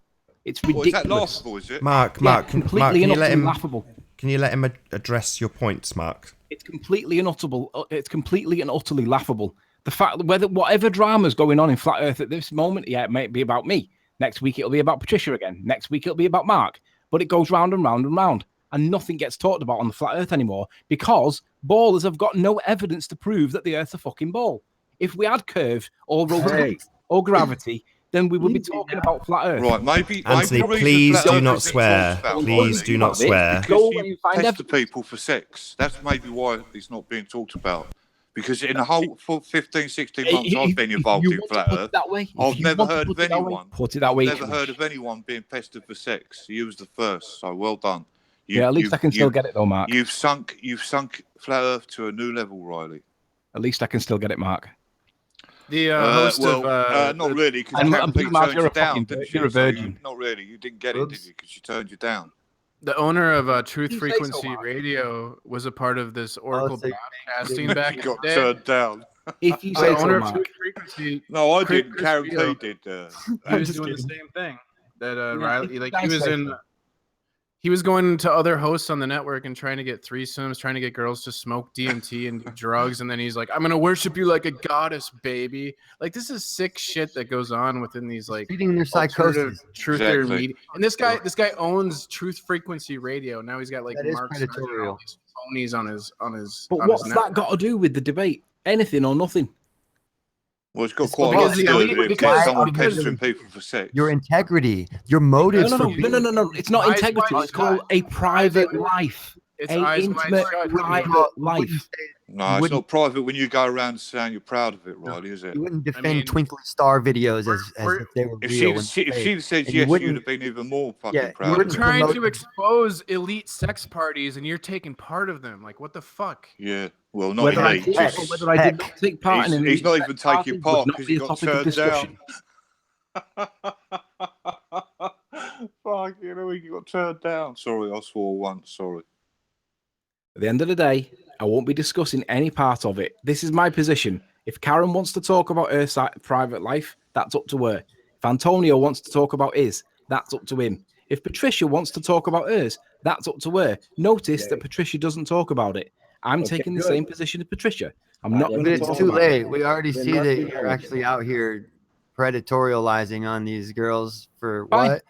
It's ridiculous. Is that laughable, is it? Mark, completely can you let him laughable. Can you let him address your points, Mark? It's completely and utterly laughable. The fact that whatever drama's going on in Flat Earth at this moment, it might be about me. Next week it'll be about Patricia again. Next week it'll be about Mark. But it goes round and round and round. And nothing gets talked about on the Flat Earth anymore because ballers have got no evidence to prove that the Earth's a fucking ball. If we had curve or rotation or gravity, then we would be talking about Flat Earth. Right, maybe. Anthony, please do not swear. Please do not swear. Because you test the people for sex. That's maybe why it's not being talked about. Because in the whole 15, 16 months I've been involved in Flat Earth, I've never heard of anyone. Put it that way. I've never heard of anyone being pestered for sex. You was the first, so well done. At least I can still get it though, Mark. You've sunk Flat Earth to a new level, Riley. At least I can still get it, Mark. The host not really, because you're a virgin. Not really, you didn't get it, did you? Because she turned you down. The owner of Truth Frequency Radio was a part of this Oracle broadcasting back in the day. Got turned down. If you say owner so, of Truth Frequency, no, I didn't. Karen P did. He was doing the same thing. That Riley, like he was going to other hosts on the network and trying to get threesomes, trying to get girls to smoke DMT and do drugs, and then he's like, "I'm gonna worship you like a goddess, baby." Like this is sick shit that goes on within these like feeding their psychosis. Truther media. And this guy owns Truth Frequency Radio. Now he's got like Mark Sargent, all these phonies on his. But what's that got to do with the debate? Anything or nothing? Well, it's got quite a lot to do with it. Someone pestering people for sex. Your integrity, your motives. No. It's not integrity. It's called a private life. It's an intimate private life. No, it's not private when you go around saying you're proud of it, Riley, is it? You wouldn't defend Twinkling Star videos as if they were real. If she'd said yes, you'd have been even more fucking proud. We're trying to expose elite sex parties, and you're taking part of them. Like, what the fuck? Yeah, well, not elite. Whether I did not take part in he's not even taking part because he got turned down. Fuck, he got turned down. Sorry, I swore once. Sorry. At the end of the day, I won't be discussing any part of it. This is my position. If Karen wants to talk about her private life, that's up to her. If Antonio wants to talk about his, that's up to him. If Patricia wants to talk about hers, that's up to her. Notice that Patricia doesn't talk about it. I'm taking the same position as Patricia. I'm not going to. But it's too late. We already see that you're actually out here predatorializing on these girls for what?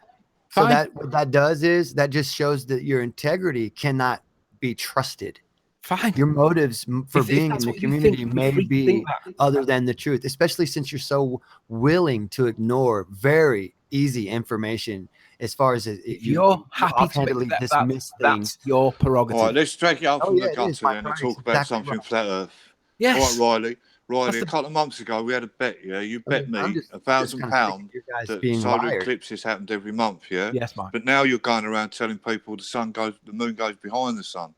So what that does is that just shows that your integrity cannot be trusted. Fine. Your motives for being in the community may be other than the truth, especially since you're so willing to ignore very easy information as far as you're happy to dismiss things. That's your prerogative. All right, let's drag it up from the gutter then and talk about something Flat Earth. Yes. All right, Riley, a couple of months ago we had a bet, yeah? You bet me £1,000 that solar eclipses happened every month, yeah? Yes, Mark. But now you're going around telling people the moon goes behind the sun.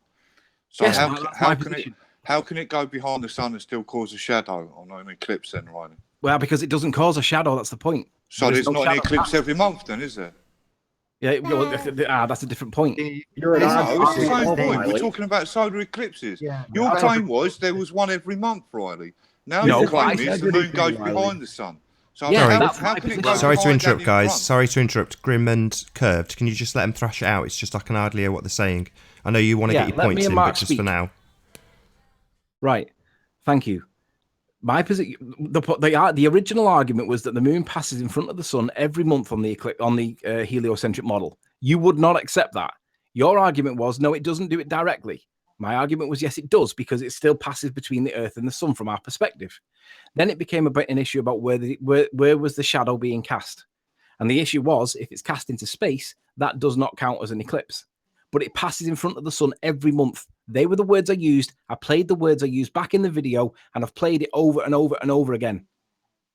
So yes, how can it go behind the sun and still cause a shadow on an eclipse then, Riley? Well, because it doesn't cause a shadow, that's the point. So there's not an eclipse every month then, is there? Yeah, that's a different point. It's the same point. We're talking about solar eclipses. Yeah, your claim was there was one every month, Riley. Now your claim is the moon goes behind the sun. So how can it go sorry to interrupt, guys. Sorry to interrupt. Grim and Curved. Can you just let them thrash it out? It's just I can hardly hear what they're saying. I know you want to get your points in, but just for now. Right. Thank you. My position, the original argument was that the moon passes in front of the sun every month on the heliocentric model. You would not accept that. Your argument was, no, it doesn't do it directly. My argument was, yes, it does, because it still passes between the Earth and the sun from our perspective. Then it became an issue about where was the shadow being cast. And the issue was, if it's cast into space, that does not count as an eclipse. but it passes in front of the sun every month. They were the words I used. I played the words I used back in the video, and I've played it over and over and over again.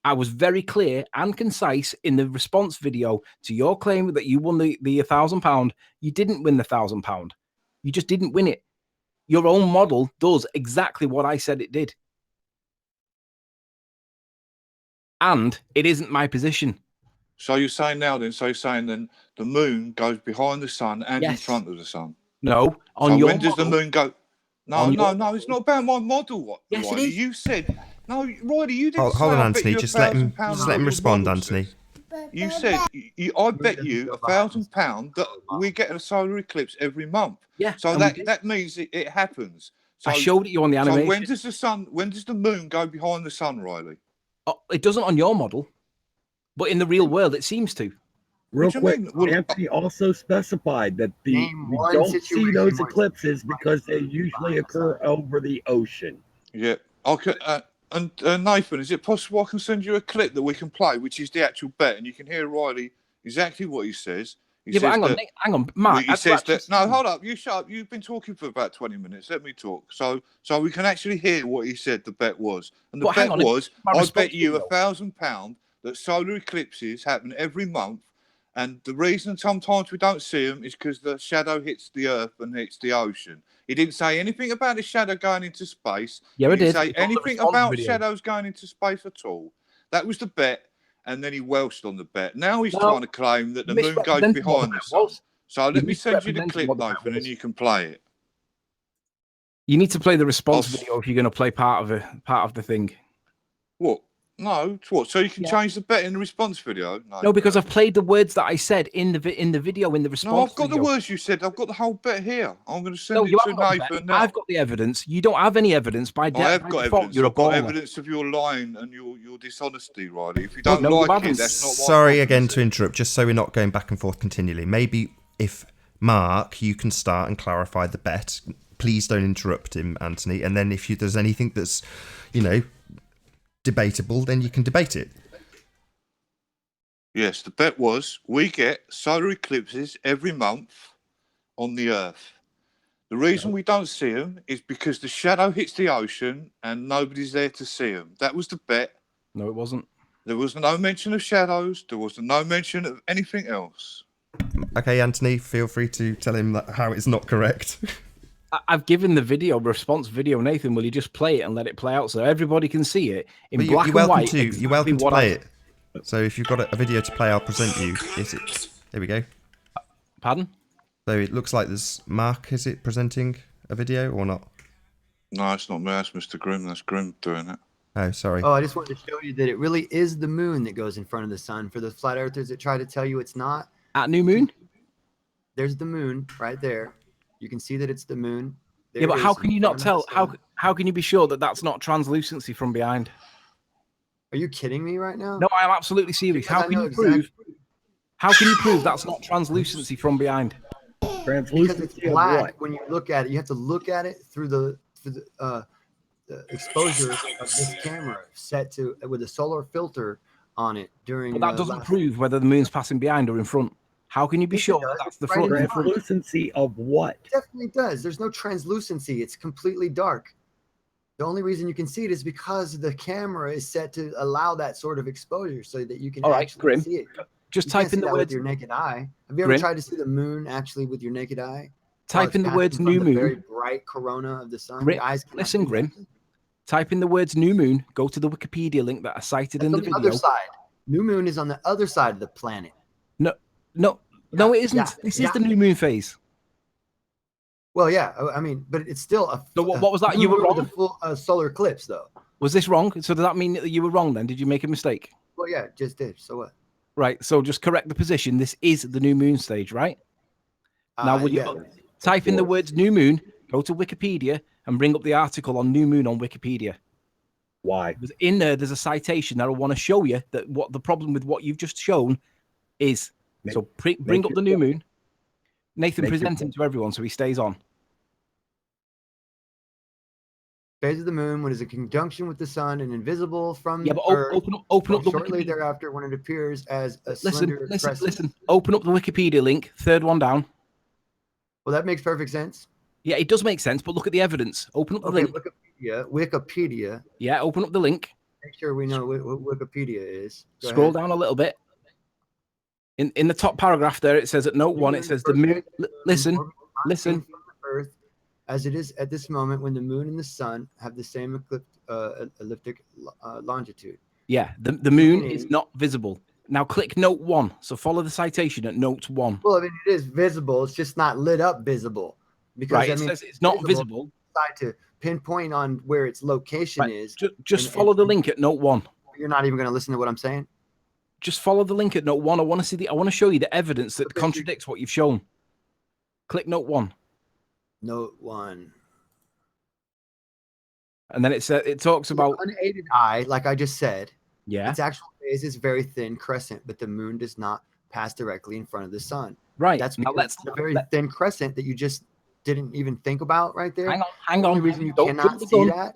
I was very clear and concise in the response video to your claim that you won the £1,000. You didn't win the £1,000. You just didn't win it. Your own model does exactly what I said it did. And it isn't my position. So you're saying now then, the moon goes behind the sun and in front of the sun? No. When does the moon go? No, it's not about my model. Yes, Riley. it is. You said, no, Riley, you didn't Hold on, say, Anthony, just let him respond, Anthony. You said, I bet you £1,000 that we get a solar eclipse every month. Yeah. So that means it happens. So, I showed it you on the animation. So when does the moon go behind the sun, Riley? It doesn't on your model, but in the real world, it seems to. Real quick, Anthony also specified that we don't see those eclipses because they usually occur over the ocean. Yeah. Okay. And Nathan, is it possible I can send you a clip that we can play, which is the actual bet, and you can hear Riley exactly what he says? But hang on, Mark. He says that. No, hold up. You shut up. You've been talking for about 20 minutes. Let me talk. So we can actually hear what he said the bet was. And the bet was, I bet you £1,000 that solar eclipses happen every month. And the reason sometimes we don't see them is because the shadow hits the earth and hits the ocean. He didn't say anything about the shadow going into space. Yeah, he didn't say anything about shadows going into space at all. That was the bet. And then he welched on the bet. Now he's trying to claim that the moon goes behind the sun. So let me send you the clip, Nathan, and you can play it. You need to play the response video if you're going to play part of the thing. What? No, what? So you can change the bet in the response video? No, because I've played the words that I said in the video in the response. No, I've got the words you said. I've got the whole bet here. I'm going to send it to Nathan now. I've got the evidence. You don't have any evidence. I have got evidence. You're I've got evidence of your lying and your dishonesty, Riley. If you don't like it, that's not what Sorry again to interrupt, just so we're not going back and forth continually. Maybe if Mark, you can start and clarify the bet. Please don't interrupt him, Anthony. And then if there's anything that's, debatable, then you can debate it. Yes, the bet was we get solar eclipses every month on the Earth. The reason we don't see them is because the shadow hits the ocean and nobody's there to see them. That was the bet. No, it wasn't. There was no mention of shadows. There was no mention of anything else. Okay, Anthony, feel free to tell him how it's not correct. I've given the response video, Nathan. Will you just play it and let it play out so everybody can see it in black and white? You're welcome to play it. So if you've got a video to play, I'll present you. There we go. Pardon? So it looks like there's Mark. Is it presenting a video or not? No, it's not me. That's Mr. Grimm. That's Grimm doing it. Oh, sorry. Oh, I just wanted to show you that it really is the moon that goes in front of the sun. For the flat earthers that try to tell you it's not. At new moon? There's the moon right there. You can see that it's the moon. There but how can you not tell? How can you be sure that that's not translucency from behind? Are you kidding me right now? No, I am absolutely serious. How can you prove? How can you prove that's not translucency from behind? Because it's black. When you look at it, you have to look at it through the exposure of this camera set to with a solar filter on it during. But that doesn't prove whether the moon's passing behind or in front. How can you be sure that's the front? Translucency of what? It definitely does. There's no translucency. It's completely dark. The only reason you can see it is because the camera is set to allow that sort of exposure so that you can actually see it. Just type in the words with your naked eye. Have you ever tried to see the moon actually with your naked eye? Type in the words new moon. The very bright corona of the sun. Listen, Grim. Type in the words new moon. Go to the Wikipedia link that I cited in the video. Other side. New moon is on the other side of the planet. No, it isn't. This is the new moon phase. Well, yeah, I mean, but it's still a. So what was that? You were wrong. The full solar eclipse, though. Was this wrong? So does that mean that you were wrong? Then did you make a mistake? Well, yeah, just did. So what? Right. So just correct the position. This is the new moon stage, right? Now, will you type in the words new moon? Go to Wikipedia and bring up the article on new moon on Wikipedia. Why? Because in there's a citation that I want to show you that what the problem with what you've just shown is. So bring up the new moon. Nathan, present him to everyone so he stays on. Phase of the moon when it is in conjunction with the sun and invisible from Earth. Open up the shortly Wikipedia. Thereafter when it appears as a slender Listen. Open up the Wikipedia link. Third one down. Well, that makes perfect sense. Yeah, it does make sense, but look at the evidence. Open up the link. Wikipedia. Yeah, open up the link. Make sure we know what Wikipedia is. Scroll down a little bit. In the top paragraph there, it says at note 1, it says the moon. Listen. Earth, as it is at this moment, when the moon and the sun have the same elliptic longitude. Yeah, the moon is not visible. Now click note 1. So follow the citation at note 1. Well, I mean, it is visible. It's just not lit up visible. Because it says it's not visible. Try to pinpoint on where its location is. Just follow the link at note 1. You're not even going to listen to what I'm saying? Just follow the link at note 1. I want to show you the evidence that contradicts what you've shown. Click note 1. Note 1. And then it talks about unaided eye, like I just said. Yeah. Its actual phase is very thin crescent, but the moon does not pass directly in front of the sun. Right. That's because a very thin crescent that you just didn't even think about right there. Hang on. The reason you cannot see that.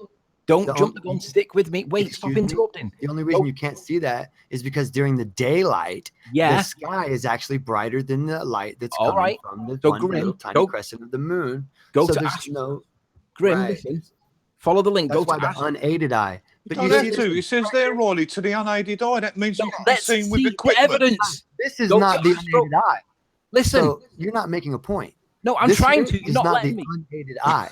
Don't jump the gun. Stick with me. Wait, stop interrupting. The only reason you can't see that is because during the daylight, the sky is actually brighter than the light that's coming from the little tiny crescent of the moon. Grim, listen. Follow the link. That's why the unaided eye. But you see too, it says there, Riley, to the unaided eye. That means you can be seen with equipment. Evidence. This is not the unaided eye. Listen. So you're not making a point. No, I'm trying to. You're not letting me. Unaided eye.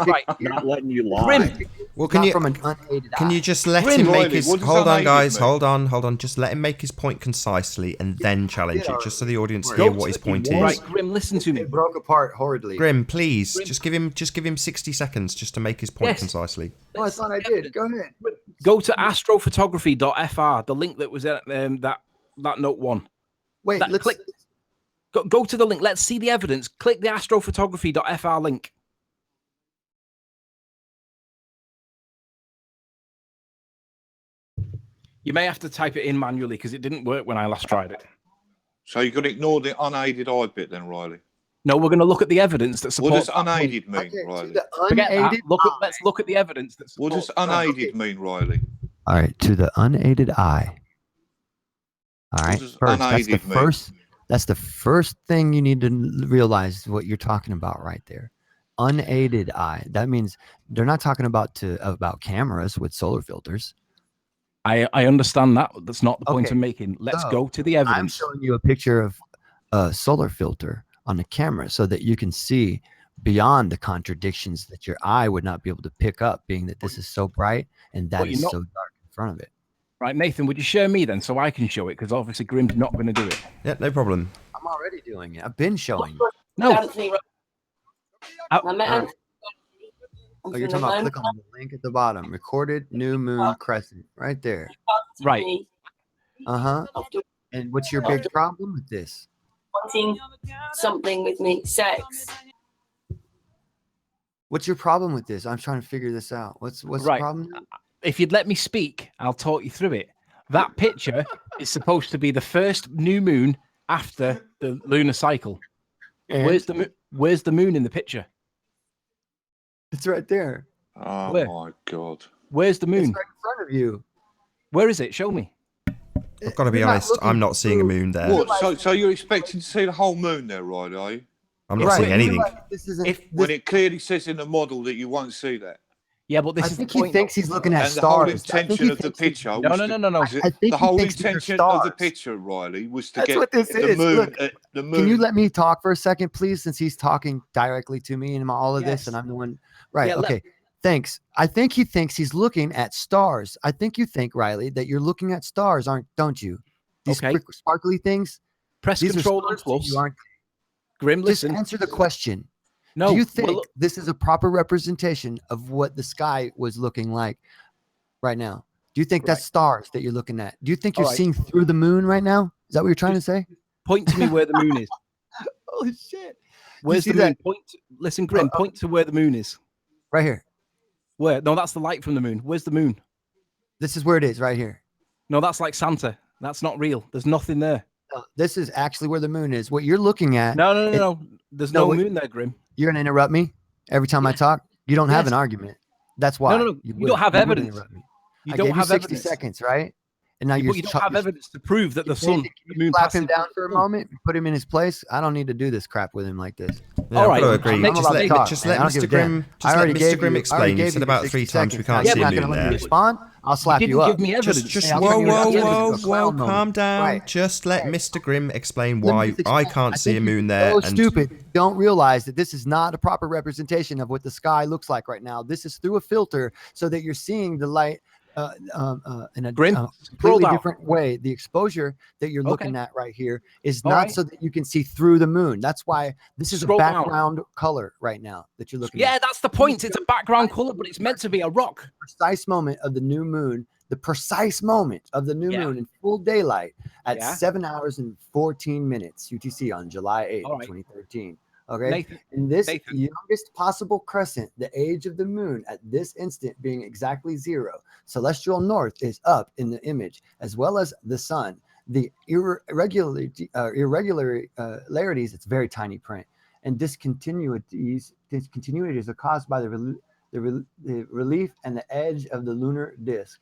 Right, not letting you lie. Grim. Well, from an unaided can eye. you just let him make his... Hold on, guys. Hold on. Just let him make his point concisely and then challenge it, just so the audience hear what his point is. Right, Grim, listen to me. It broke apart horridly. Grim, please, just give him 60 seconds just to make his point concisely. Oh, I thought I did. Go ahead. Go to astrophotography.fr, the link that was at that note 1. Wait, let's click. Go to the link. Let's see the evidence. Click the astrophotography.fr link. You may have to type it in manually because it didn't work when I last tried it. So you're going to ignore the unaided eye bit then, Riley? No, we're going to look at the evidence that supports... What does unaided mean, Riley? Forget that. Let's look at the evidence that supports... What does unaided mean, Riley? All right, to the unaided eye. All right, that's the first thing you need to realize what you're talking about right there. Unaided eye. That means they're not talking about cameras with solar filters. I understand that. That's not the point I'm making. Let's go to the evidence. I'm showing you a picture of a solar filter on a camera so that you can see beyond the contradictions that your eye would not be able to pick up, being that this is so bright and that is so dark in front of it. Right, Nathan, would you share me then so I can show it? Because obviously Grim's not going to do it. Yeah, no problem. I'm already doing it. I've been showing you. No. You're talking about click on the link at the bottom. Recorded new moon crescent. Right there. Right. Uh-huh. And what's your big problem with this? Wanting something with me, sex. What's your problem with this? I'm trying to figure this out. What's the problem? If you'd let me speak, I'll talk you through it. That picture is supposed to be the first new moon after the lunar cycle. And where's the moon in the picture? It's right there. Oh my God. Where's the moon? It's right in front of you. Where is it? Show me. I've got to be honest, I'm not seeing a moon there. What? So you're expecting to see the whole moon there, right? Are you? I'm not seeing anything. When it clearly says in the model that you won't see that. Yeah, but this I is think the point. He thinks he's looking at and stars. The whole intention of the picture. No. I think the whole he thinks intention of the picture, Riley, was to get the moon. Look, the moon. Can you let me talk for a second, please? Since he's talking directly to me and all of this, and I'm the one. Right. Yeah, okay. Thanks. I think he thinks he's looking at stars. I think you think, Riley, that you're looking at stars, don't you? These sparkly things. Press Control and plus. You aren't. Grim, listen. Just answer the question. No. Do you think this is a proper representation of what the sky was looking like right now? Do you think that's stars that you're looking at? Do you think you're seeing through the moon right now? Is that what you're trying to say? Point to me where the moon is. Holy shit. Where's the moon? Listen, Grim, point to where the moon is. Right here. Where? No, that's the light from the moon. Where's the moon? This is where it is, right here. No, that's like Santa. That's not real. There's nothing there. No, this is actually where the moon is. What you're looking at. No. There's no moon there, Grim. You're going to interrupt me every time I talk? You don't have an argument. That's why. No. You don't have evidence. You don't have 60 seconds, right? And now you don't have evidence to prove that the sun, the moon. Slap him down for a moment, put him in his place. I don't need to do this crap with him like this. Yeah, all I've right. got to agree. I'm Just allowed let, to talk, just man. let I don't Mr. give a damn. Grimm. I Just let already Mr. gave Grimm you- I explain. already You gave said you about 60 3 times we seconds. can't You're see a not gonna moon let me there. respond. I'll slap you you didn't up. give me evidence. Just Hey, I'm whoa, turning you whoa, down. whoa, This is a whoa, clown calm moment. down. Right. Just let Right. Mr. Grimm explain Let me why just I explain. can't see a think moon you're there. so And stupid. Don't realize that this is not a proper representation of what the sky looks like right now. This is through a filter so that you're seeing the light in a Grim, scroll completely down. different way. The exposure that you're looking Okay. at right here is All not right. so that you can see through the moon. That's why this is Scroll a down. background color right now that you're looking Yeah, at. that's the point. It's a background color, but it's meant to be a rock. Precise moment of the new moon, the precise moment of the new Yeah. moon in full daylight at Yeah. 7 hours and 14 minutes UTC on July 8th, All right. 2013. Okay. Nathan, In this Nathan. youngest possible crescent, the age of the moon at this instant being exactly 0, celestial north is up in the image, as well as the sun. The irregularities, it's very tiny print, and discontinuities are caused by the relief and the edge of the lunar disk,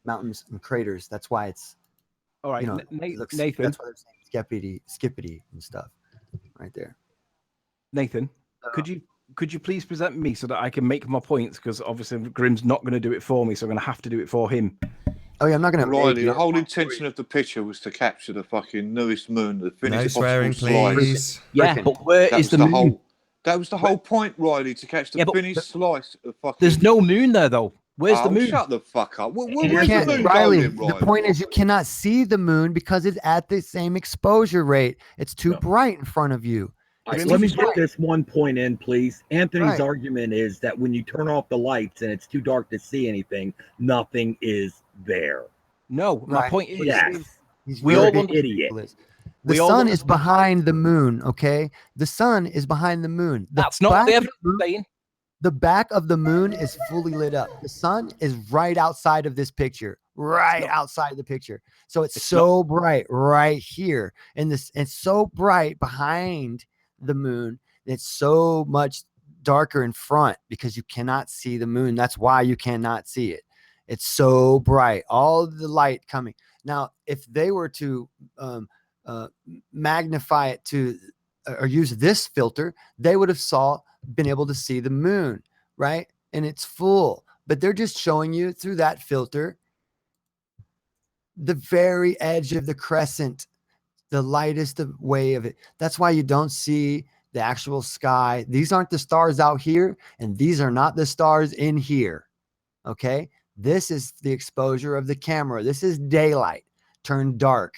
mountains and craters. That's why it's, All right, you know, it looks, Nathan. that's why they're saying skippity and stuff right there. Nathan, could you please present me so that I can make my points? Because obviously Grimm's not going to do it for me, so I'm going to have to do it for him. Oh yeah, I'm not going to. Riley, the whole intention of the picture was to capture the fucking newest moon, the no finished swearing, possible please. slice. Yeah, but where is the moon? That was the whole point, Riley, to catch the finished slice of fucking. There's no moon there though. Where's the moon? Shut the fuck up. Where's the moon Riley, going, Riley? the point is you cannot see the moon because it's at the same exposure rate. It's too bright in front of you. Let me get this one point in, please. Anthony's Right. argument is that when you turn off the lights and it's too dark to see anything, nothing is there. No, my point is, yes. we You're all an idiot. The sun is behind the moon, okay? The sun is behind the moon. That's not the evidence saying. The back of the moon is fully lit up. The sun is right outside of this picture, outside the picture. So it's so bright right here. And it's so bright behind the moon. It's so much darker in front because you cannot see the moon. That's why you cannot see it. It's so bright. All the light coming. Now, if they were to magnify it to or use this filter, they would have been able to see the moon, right? And it's full, but they're just showing you through that filter the very edge of the crescent, the lightest way of it. That's why you don't see the actual sky. These aren't the stars out here, and these are not the stars in here. Okay, this is the exposure of the camera. This is daylight turned dark.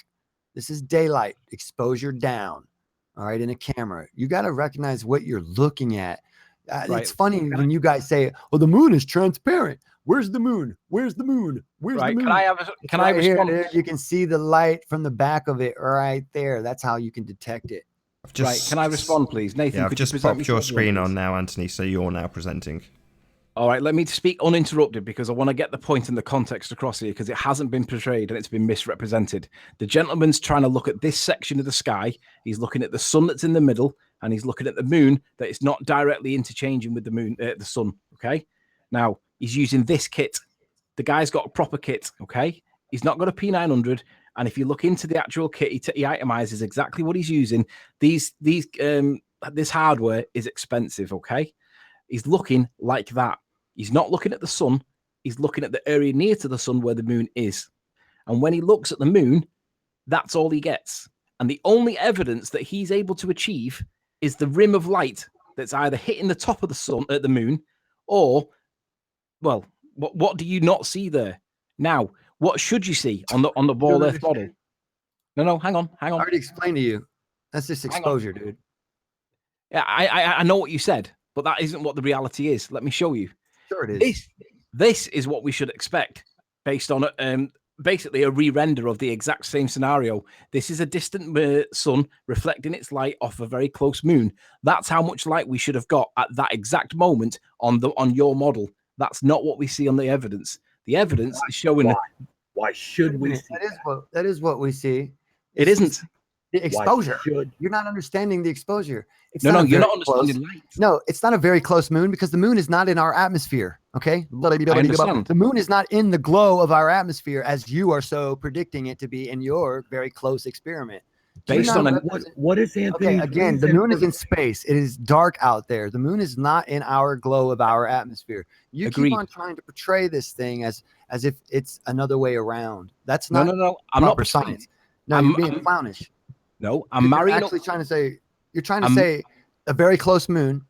This is daylight exposure down. All right, in a camera, you got to recognize what you're looking at. It's funny when you guys say, "Oh, the moon is transparent." Where's the moon? Where's the moon? Where's the moon? Can I respond? Here, you can see the light from the back of it right there. That's how you can detect it. Can I respond, please, Nathan? Yeah, I've just popped your screen on now, Anthony. So you're now presenting. All right, let me speak uninterrupted because I want to get the point and the context across here because it hasn't been portrayed and it's been misrepresented. The gentleman's trying to look at this section of the sky. He's looking at the sun that's in the middle, and he's looking at the moon that is not directly interchanging with the moon, the sun. Okay, now he's using this kit. The guy's got a proper kit. Okay, he's not got a P900, and if you look into the actual kit, he itemizes exactly what he's using. This hardware is expensive. Okay. He's looking like that. He's not looking at the sun. He's looking at the area near to the sun where the moon is. And when he looks at the moon, that's all he gets. And the only evidence that he's able to achieve is the rim of light that's either hitting the top of the sun at the moon or, well, what do you not see there? Now, what should you see on the ball Earth model? No, hang on. I already explained to you. That's just exposure, dude. Yeah, I know what you said. But that isn't what the reality is. Let me show you. Sure it is. This is what we should expect based on basically a re-render of the exact same scenario. This is a distant sun reflecting its light off a very close moon. That's how much light we should have got at that exact moment on your model. That's not what we see on the evidence. The evidence is showing. Why should we see that is what we see. It isn't. The exposure. You're not understanding the exposure. No, you're not understanding light. No, it's not a very close moon because the moon is not in our atmosphere. Okay, the moon is not in the glow of our atmosphere as you are so predicting it to be in your very close experiment. Based on what is Anthony? Okay, again, the moon is in space. It is dark out there. The moon is not in our glow of our atmosphere. You keep on trying to portray this thing as if it's another way around. That's not no. I'm not science. No, you're being clownish. No, I'm marrying. Actually, trying to say a very close moon.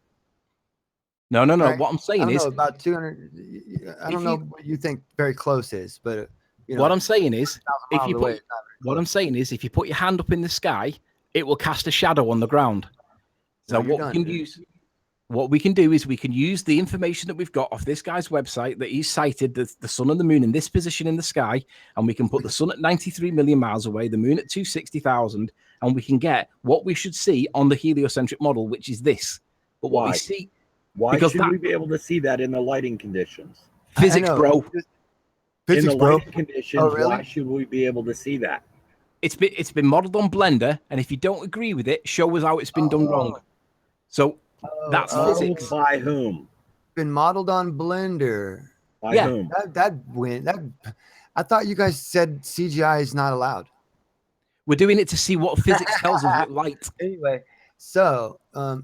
No. Right? What I'm saying is about 200. I don't know what you think very close is, but what I'm saying is if you put your hand up in the sky, it will cast a shadow on the ground. So what we can do is we can use the information that we've got off this guy's website that he's cited the sun and the moon in this position in the sky, and we can put the sun at 93 million miles away, the moon at 260,000, and we can get what we should see on the heliocentric model, which is this. But what we see, why should we be able to see that in the lighting conditions? Physics, bro. In the lighting conditions, why should we be able to see that? It's been modeled on Blender, and if you don't agree with it, show us how it's been done wrong. So that's physics. By whom? Been modeled on Blender. By whom? I thought you guys said CGI is not allowed. We're doing it to see what physics tells us with light. Anyway, so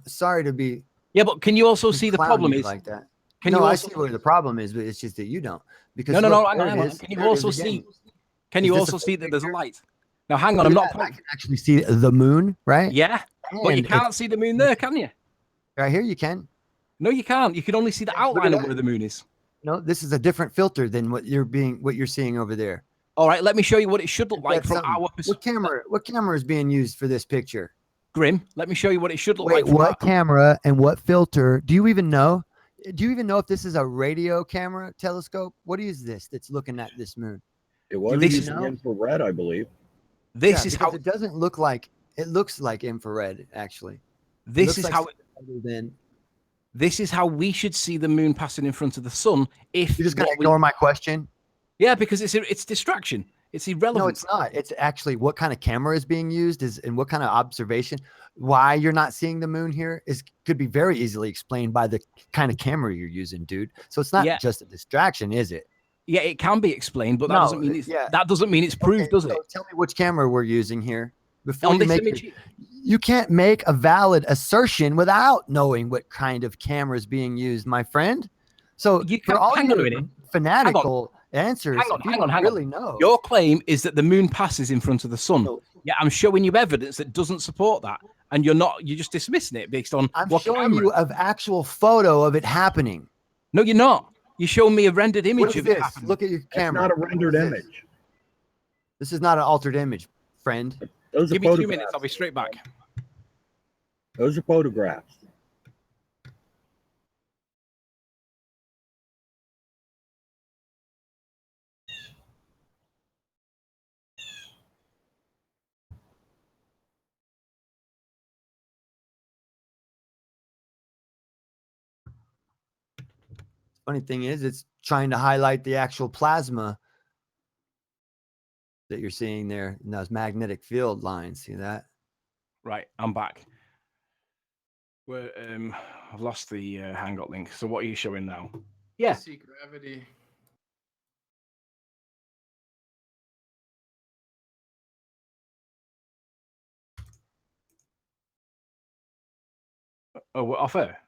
sorry to be. Yeah, but can you also see the problem is like that? I see where the problem is, but it's just that you don't. Because no. Can you also see? Can you also see that there's a light? Now, hang on, I'm not. I can actually see the moon, right? Yeah, but you can't see the moon there, can you? Right here, you can. No, you can't. You can only see the outline of where the moon is. No, this is a different filter than what you're seeing over there. All right, let me show you what it should look like from our perspective. What camera is being used for this picture? Grim, let me show you what it should look like. What camera and what filter? Do you even know? Do you even know if this is a radio camera telescope? What is this that's looking at this moon? It was using infrared, I believe. This is how it doesn't look like. It looks like infrared, actually. This is how we should see the moon passing in front of the sun. If you're just gonna ignore my question. Yeah, because it's distraction. It's irrelevant. No, it's not. It's actually what kind of camera is being used and what kind of observation. Why you're not seeing the moon here could be very easily explained by the kind of camera you're using, dude. So it's not just a distraction, is it? Yeah, it can be explained, but that doesn't mean it's proved, does it? So tell me which camera we're using here. Before you can't make a valid assertion without knowing what kind of camera is being used, my friend. So for all your fanatical answers, hang on. Really know. Your claim is that the moon passes in front of the sun. Yeah, I'm showing you evidence that doesn't support that, and you're just dismissing it based on. I'm showing you an actual photo of it happening. No, you're not. You're showing me a rendered image of it. Look at your camera. It's not a rendered image. This is not an altered image, friend. Give me 2 minutes. I'll be straight back. Those are photographs. Funny thing is, it's trying to highlight the actual plasma that you're seeing there in those magnetic field lines. See that? Right, I'm back. I've lost the Hangout link. So what are you showing now? Yeah. See gravity. Oh, we're off air?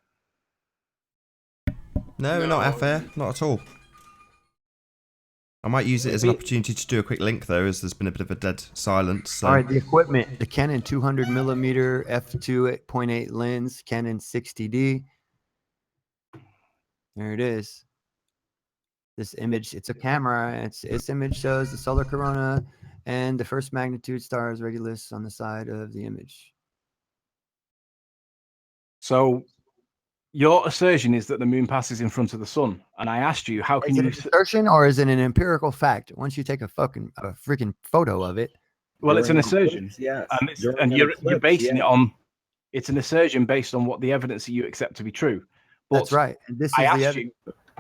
No, not off air. Not at all. I might use it as an opportunity to do a quick link, though, as there's been a bit of a dead silence. So. All right, the equipment. The Canon 200mm f2.8 lens, Canon 60D. There it is. This image, it's a camera. Its image shows the solar corona and the first magnitude stars Regulus on the side of the image. So your assertion is that the moon passes in front of the sun, and I asked you, how can you... Is it an assertion or is it an empirical fact? Once you take a freaking photo of it. Well, it's an assertion. Yes. And you're basing it on... It's an assertion based on what the evidence that you accept to be true. But that's right. And this is the evidence.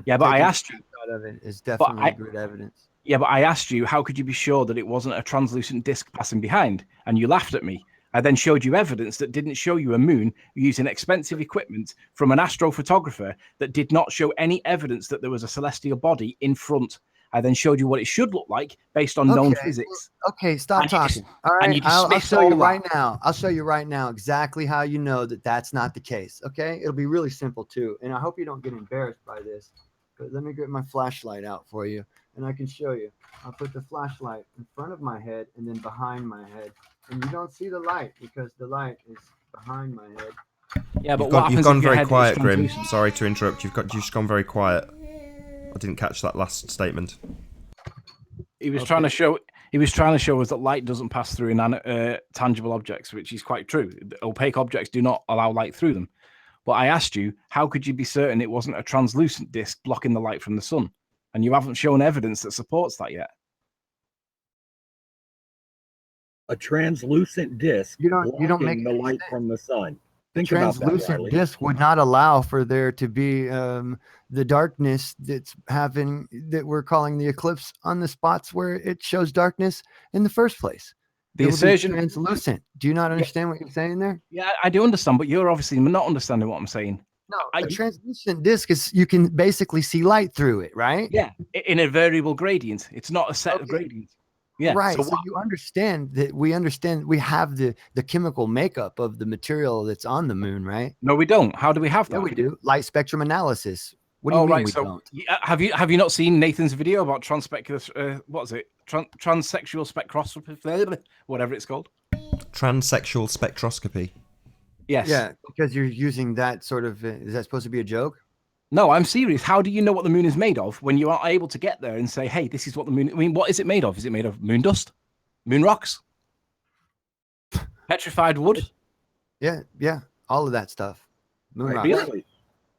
Yeah, but I asked you... Of it is definitely good evidence. Yeah, but I asked you, how could you be sure that it wasn't a translucent disc passing behind? And you laughed at me. I then showed you evidence that didn't show you a moon using expensive equipment from an astrophotographer that did not show any evidence that there was a celestial body in front. I then showed you what it should look like based on known physics. Okay, stop talking. All right, I'll show you right now. I'll show you right now exactly how you know that that's not the case. Okay, it'll be really simple too. And I hope you don't get embarrassed by this. But let me get my flashlight out for you, and I can show you. I'll put the flashlight in front of my head and then behind my head, and you don't see the light because the light is behind my head. Yeah, but you've gone very quiet, Grim. Sorry to interrupt. You've just gone very quiet. I didn't catch that last statement. He was trying to show. He was trying to show us that light doesn't pass through tangible objects, which is quite true. Opaque objects do not allow light through them. But I asked you, how could you be certain it wasn't a translucent disc blocking the light from the sun? And you haven't shown evidence that supports that yet. A translucent disc you don't make the light from the sun. The translucent disc would not allow for there to be the darkness that we're calling the eclipse on the spots where it shows darkness in the first place. The assertion translucent. Do you not understand what you're saying there? Yeah, I do understand, but you're obviously not understanding what I'm saying. No, a translucent disc is you can basically see light through it, right? Yeah, in a variable gradient. It's not a set of gradients. Yeah, right. So you understand that we have the chemical makeup of the material that's on the moon, right? No, we don't. How do we have that? Yeah, we do. Light spectrum analysis. What do you mean we don't? Have you not seen Nathan's video about transsexual spectroscopy, whatever it's called? Transsexual spectroscopy. Yes. Yeah, because you're using that sort of. Is that supposed to be a joke? No, I'm serious. How do you know what the moon is made of when you are able to get there and say, hey, this is what the moon... I mean, what is it made of? Is it made of moon dust? Moon rocks? Petrified wood? Yeah. All of that stuff. Moon rocks. Really?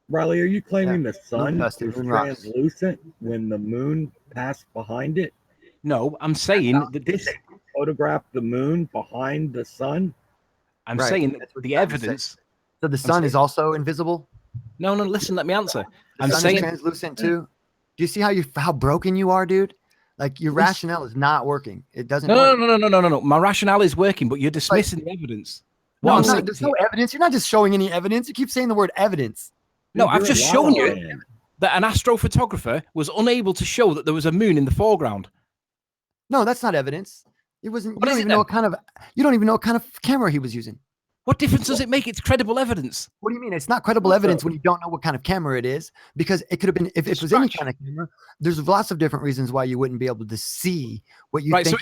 Riley, are you claiming the sun is translucent when the moon passed behind it? No, I'm saying that this... Photograph the moon behind the sun? I'm saying that the evidence... So the sun is also invisible? No, listen, let me answer. I'm saying translucent too. Do you see how broken you are, dude? Like your rationale is not working. It doesn't work. No. My rationale is working, but you're dismissing the evidence. There's no evidence. You're not just showing any evidence. You keep saying the word evidence. No, I've just shown you that an astrophotographer was unable to show that there was a moon in the foreground. No, that's not evidence. It wasn't. You don't even know what kind of camera he was using. What difference does it make? It's credible evidence. What do you mean? It's not credible evidence when you don't know what kind of camera it is, because it could have been, if it was any kind of camera, there's lots of different reasons why you wouldn't be able to see what you think. So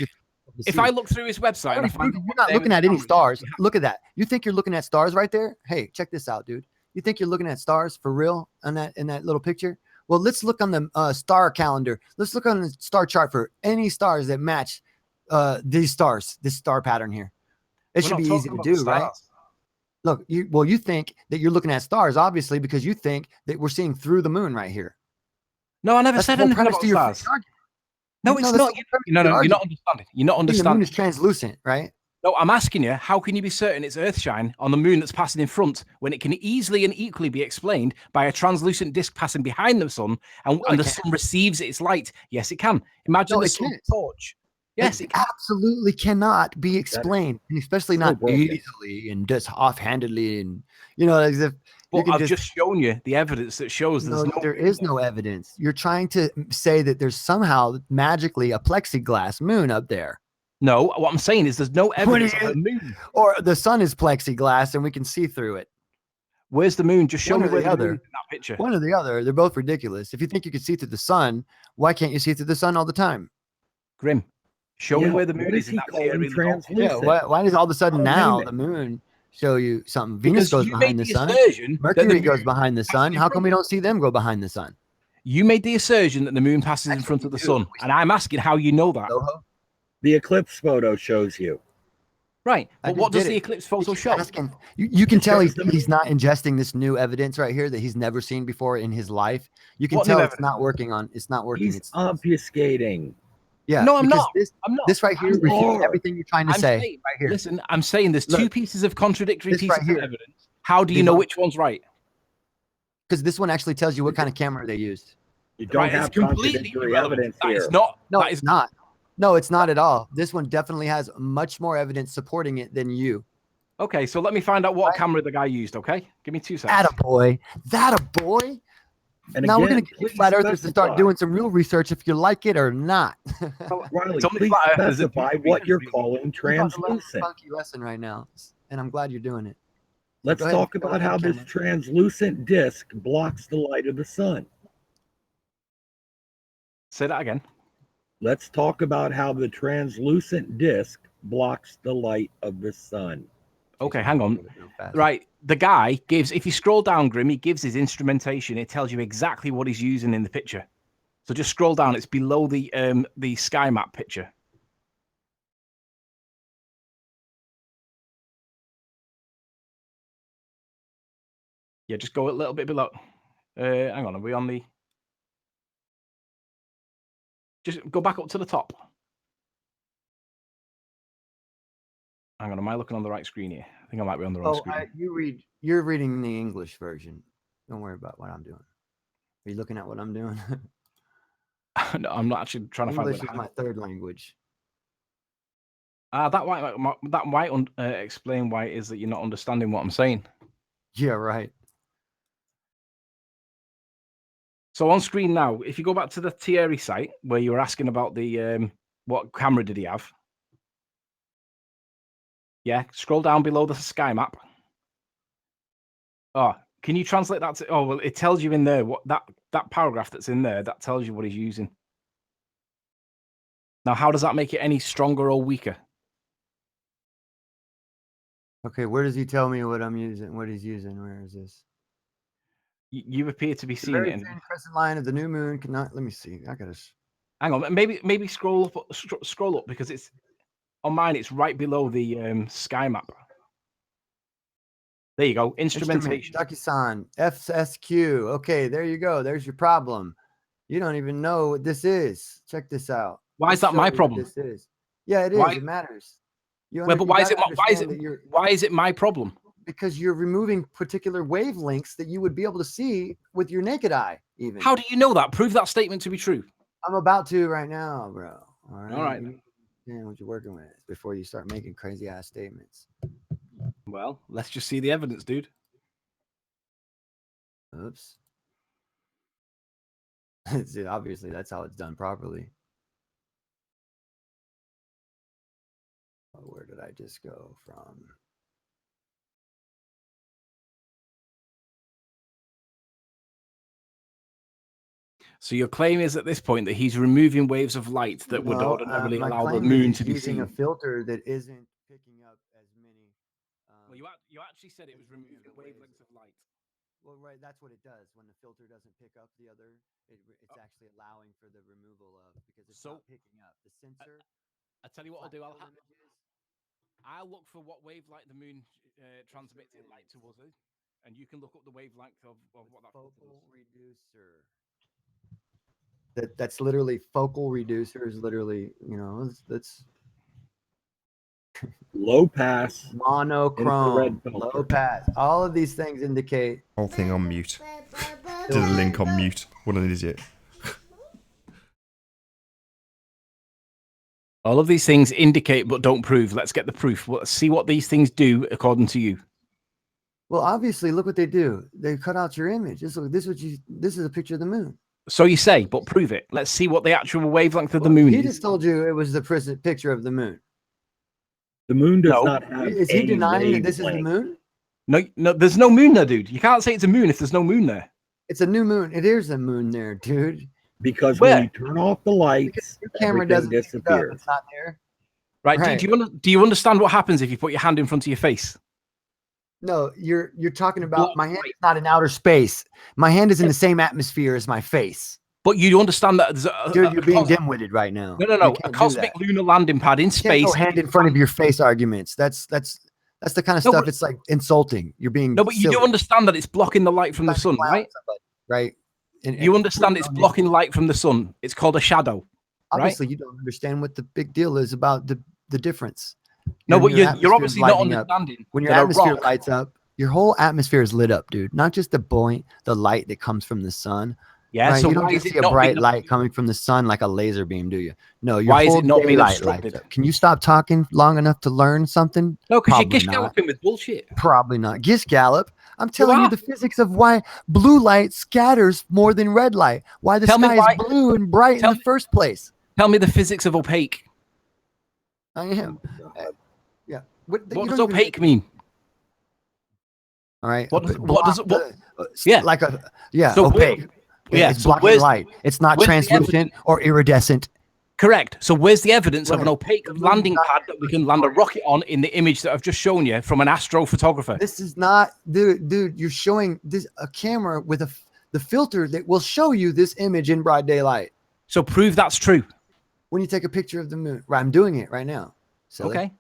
if I look through his website, you're not looking at any stars. Look at that. You think you're looking at stars right there? Hey, check this out, dude. You think you're looking at stars for real in that little picture? Well, let's look on the star calendar. Let's look on the star chart for any stars that match these stars, this star pattern here. It should be easy to do, right? Look, you think that you're looking at stars, obviously, because you think that we're seeing through the moon right here. No, I never said anything about stars. No, it's not. No, you're not understanding. You're not understanding. The moon is translucent, right? No, I'm asking you, how can you be certain it's Earthshine on the moon that's passing in front when it can easily and equally be explained by a translucent disk passing behind the sun and the sun receives its light? Yes, it can. Imagine the sun's torch. Yes, it absolutely cannot be explained, especially not easily and just offhandedly, and as if. Well, I've just shown you the evidence that shows there is no evidence. You're trying to say that there's somehow magically a plexiglass moon up there. No, what I'm saying is there's no evidence of the moon. Or the sun is plexiglass and we can see through it. Where's the moon? Just show me where the other in that picture. One or the other. They're both ridiculous. If you think you can see through the sun, why can't you see through the sun all the time? Grim. Show me where the moon is in that area. Yeah, why does all of a sudden now the moon show you something? Venus goes behind the sun. Mercury goes behind the sun. How come we don't see them go behind the sun? You made the assertion that the moon passes in front of the sun, and I'm asking how you know that. The eclipse photo shows you. Right, but what does the eclipse photo show? You can tell he's not ingesting this new evidence right here that he's never seen before in his life. You can tell it's not working. It's He's obfuscating. Yeah. No, I'm not. This right here refutes everything you're trying to say. Right here. Listen, I'm saying there's two pieces of contradictory pieces of evidence. How do you know which one's right? Because this one actually tells you what kind of camera they used. You don't have contradictory evidence here. It's not. No, it's not. No, it's not at all. This one definitely has much more evidence supporting it than you. Okay, so let me find out what camera the guy used, okay? Give me 2 seconds. That a boy. And now again, we're going to get flat earthers to start doing some real research if you like it or not. Riley, please specify what you're calling translucent. Funky lesson right now, and I'm glad you're doing it. Let's talk about how this translucent disc blocks the light of the sun. Say that again. Let's talk about how the translucent disc blocks the light of the sun. Okay, hang on. Right, the guy gives, if you scroll down, Grim, he gives his instrumentation. It tells you exactly what he's using in the picture. So just scroll down. It's below the sky map picture. Yeah, just go a little bit below. Hang on, are we on the... Just go back up to the top. Hang on, am I looking on the right screen here? I think I might be on the wrong screen. You're reading the English version. Don't worry about what I'm doing. Are you looking at what I'm doing? No, I'm not actually trying to English find is my third language. That might explain why it is that you're not understanding what I'm saying. Yeah, right. So on screen now, if you go back to the Thierry site where you were asking about the what camera did he have? Yeah, scroll down below the sky map. Oh, can you translate that to? Oh, well, it tells you in there what that paragraph that's in there that tells you what he's using. Now, how does that make it any stronger or weaker? Okay, where does he tell me what I'm using? What he's using? Where is this? You appear to be seeing it in the crescent line of the new moon. Cannot. Let me see. I gotta. Hang on. Maybe scroll up because it's on mine. It's right below the sky map. There you go. Instrumentation. Ducky-san, FSQ. Okay, there you go. There's your problem. You don't even know what this is. Check this out. Why is that my problem? This is. Yeah, it is. It matters. Well, but why is it my problem? Because you're removing particular wavelengths that you would be able to see with your naked eye. Even. How do you know that? Prove that statement to be true. I'm about to right now, bro. All right. All right. Yeah, what you're working with before you start making crazy ass statements. Well, let's just see the evidence, dude. Oops. See, obviously, that's how it's done properly. Where did I just go from? So your claim is at this point that he's removing waves of light that would ordinarily allow the moon to be seen. Using a filter that isn't picking up as many. Well, you actually said it was removing wavelengths of light. Well, right, that's what it does. When the filter doesn't pick up the other, it's actually allowing for the removal of, because it's not picking up. The sensor. I tell you what I'll do. I'll look for what wavelength the moon transmits in light to us, and you can look up the wavelength of what that focal reducer. That's literally focal reducer is literally, that's low pass, monochrome, low pass. All of these things indicate. Whole thing on mute. Did a link on mute. What an idiot. All of these things indicate but don't prove. Let's get the proof. Let's see what these things do according to you. Well, obviously, look what they do. They cut out your image. This is a picture of the moon. So you say, but prove it. Let's see what the actual wavelength of the moon is. He just told you it was the picture of the moon. The moon does not have. Is he denying that this is the moon? No, there's no moon there, dude. You can't say it's a moon if there's no moon there. It's a new moon. It is a moon there, dude. Because when you turn off the lights, your camera doesn't disappear. It's not there. Right. Do you understand what happens if you put your hand in front of your face? No, you're talking about my hand is not in outer space. My hand is in the same atmosphere as my face. But you understand that there's dude, you're being dim-witted right now. No. A cosmic lunar landing pad in space. Can't go hand in front of your face arguments. That's the kind of stuff. It's like insulting. You're being but you do understand that it's blocking the light from the sun, right? Right. You understand it's blocking light from the sun. It's called a shadow. Obviously, you don't understand what the big deal is about the difference. No, but you're obviously not understanding. When your atmosphere lights up, your whole atmosphere is lit up, dude. Not just the light that comes from the sun. Yeah, right? so you don't why just is see it a not bright being light coming from the sun like a laser beam, do you? No, your Why is whole it not being daylight obstructed? lights up. Can you stop talking long enough to learn something? No, because you're Probably gish not. galloping with bullshit. Probably not. Gish gallop. I'm telling you are. the physics of why blue light scatters more than red light. Why the Tell me sky why- is blue and bright in tell the me- first place. Tell me the physics of opaque. I am. Yeah. What you does don't even- opaque mean? All right. What does what? Yeah. Yeah. Like a So opaque. Yeah. It's So blocking where's light. It's not where's the translucent or iridescent. correct? So where's the evidence of an Right. opaque landing pad that we can land a rocket on in the image that I've just shown you from an astrophotographer? This is not, dude. You're showing this a camera with the filter that will show you this image in broad daylight. So prove that's true. When you take a picture of the moon, right? I'm doing it right now. Silly. Okay.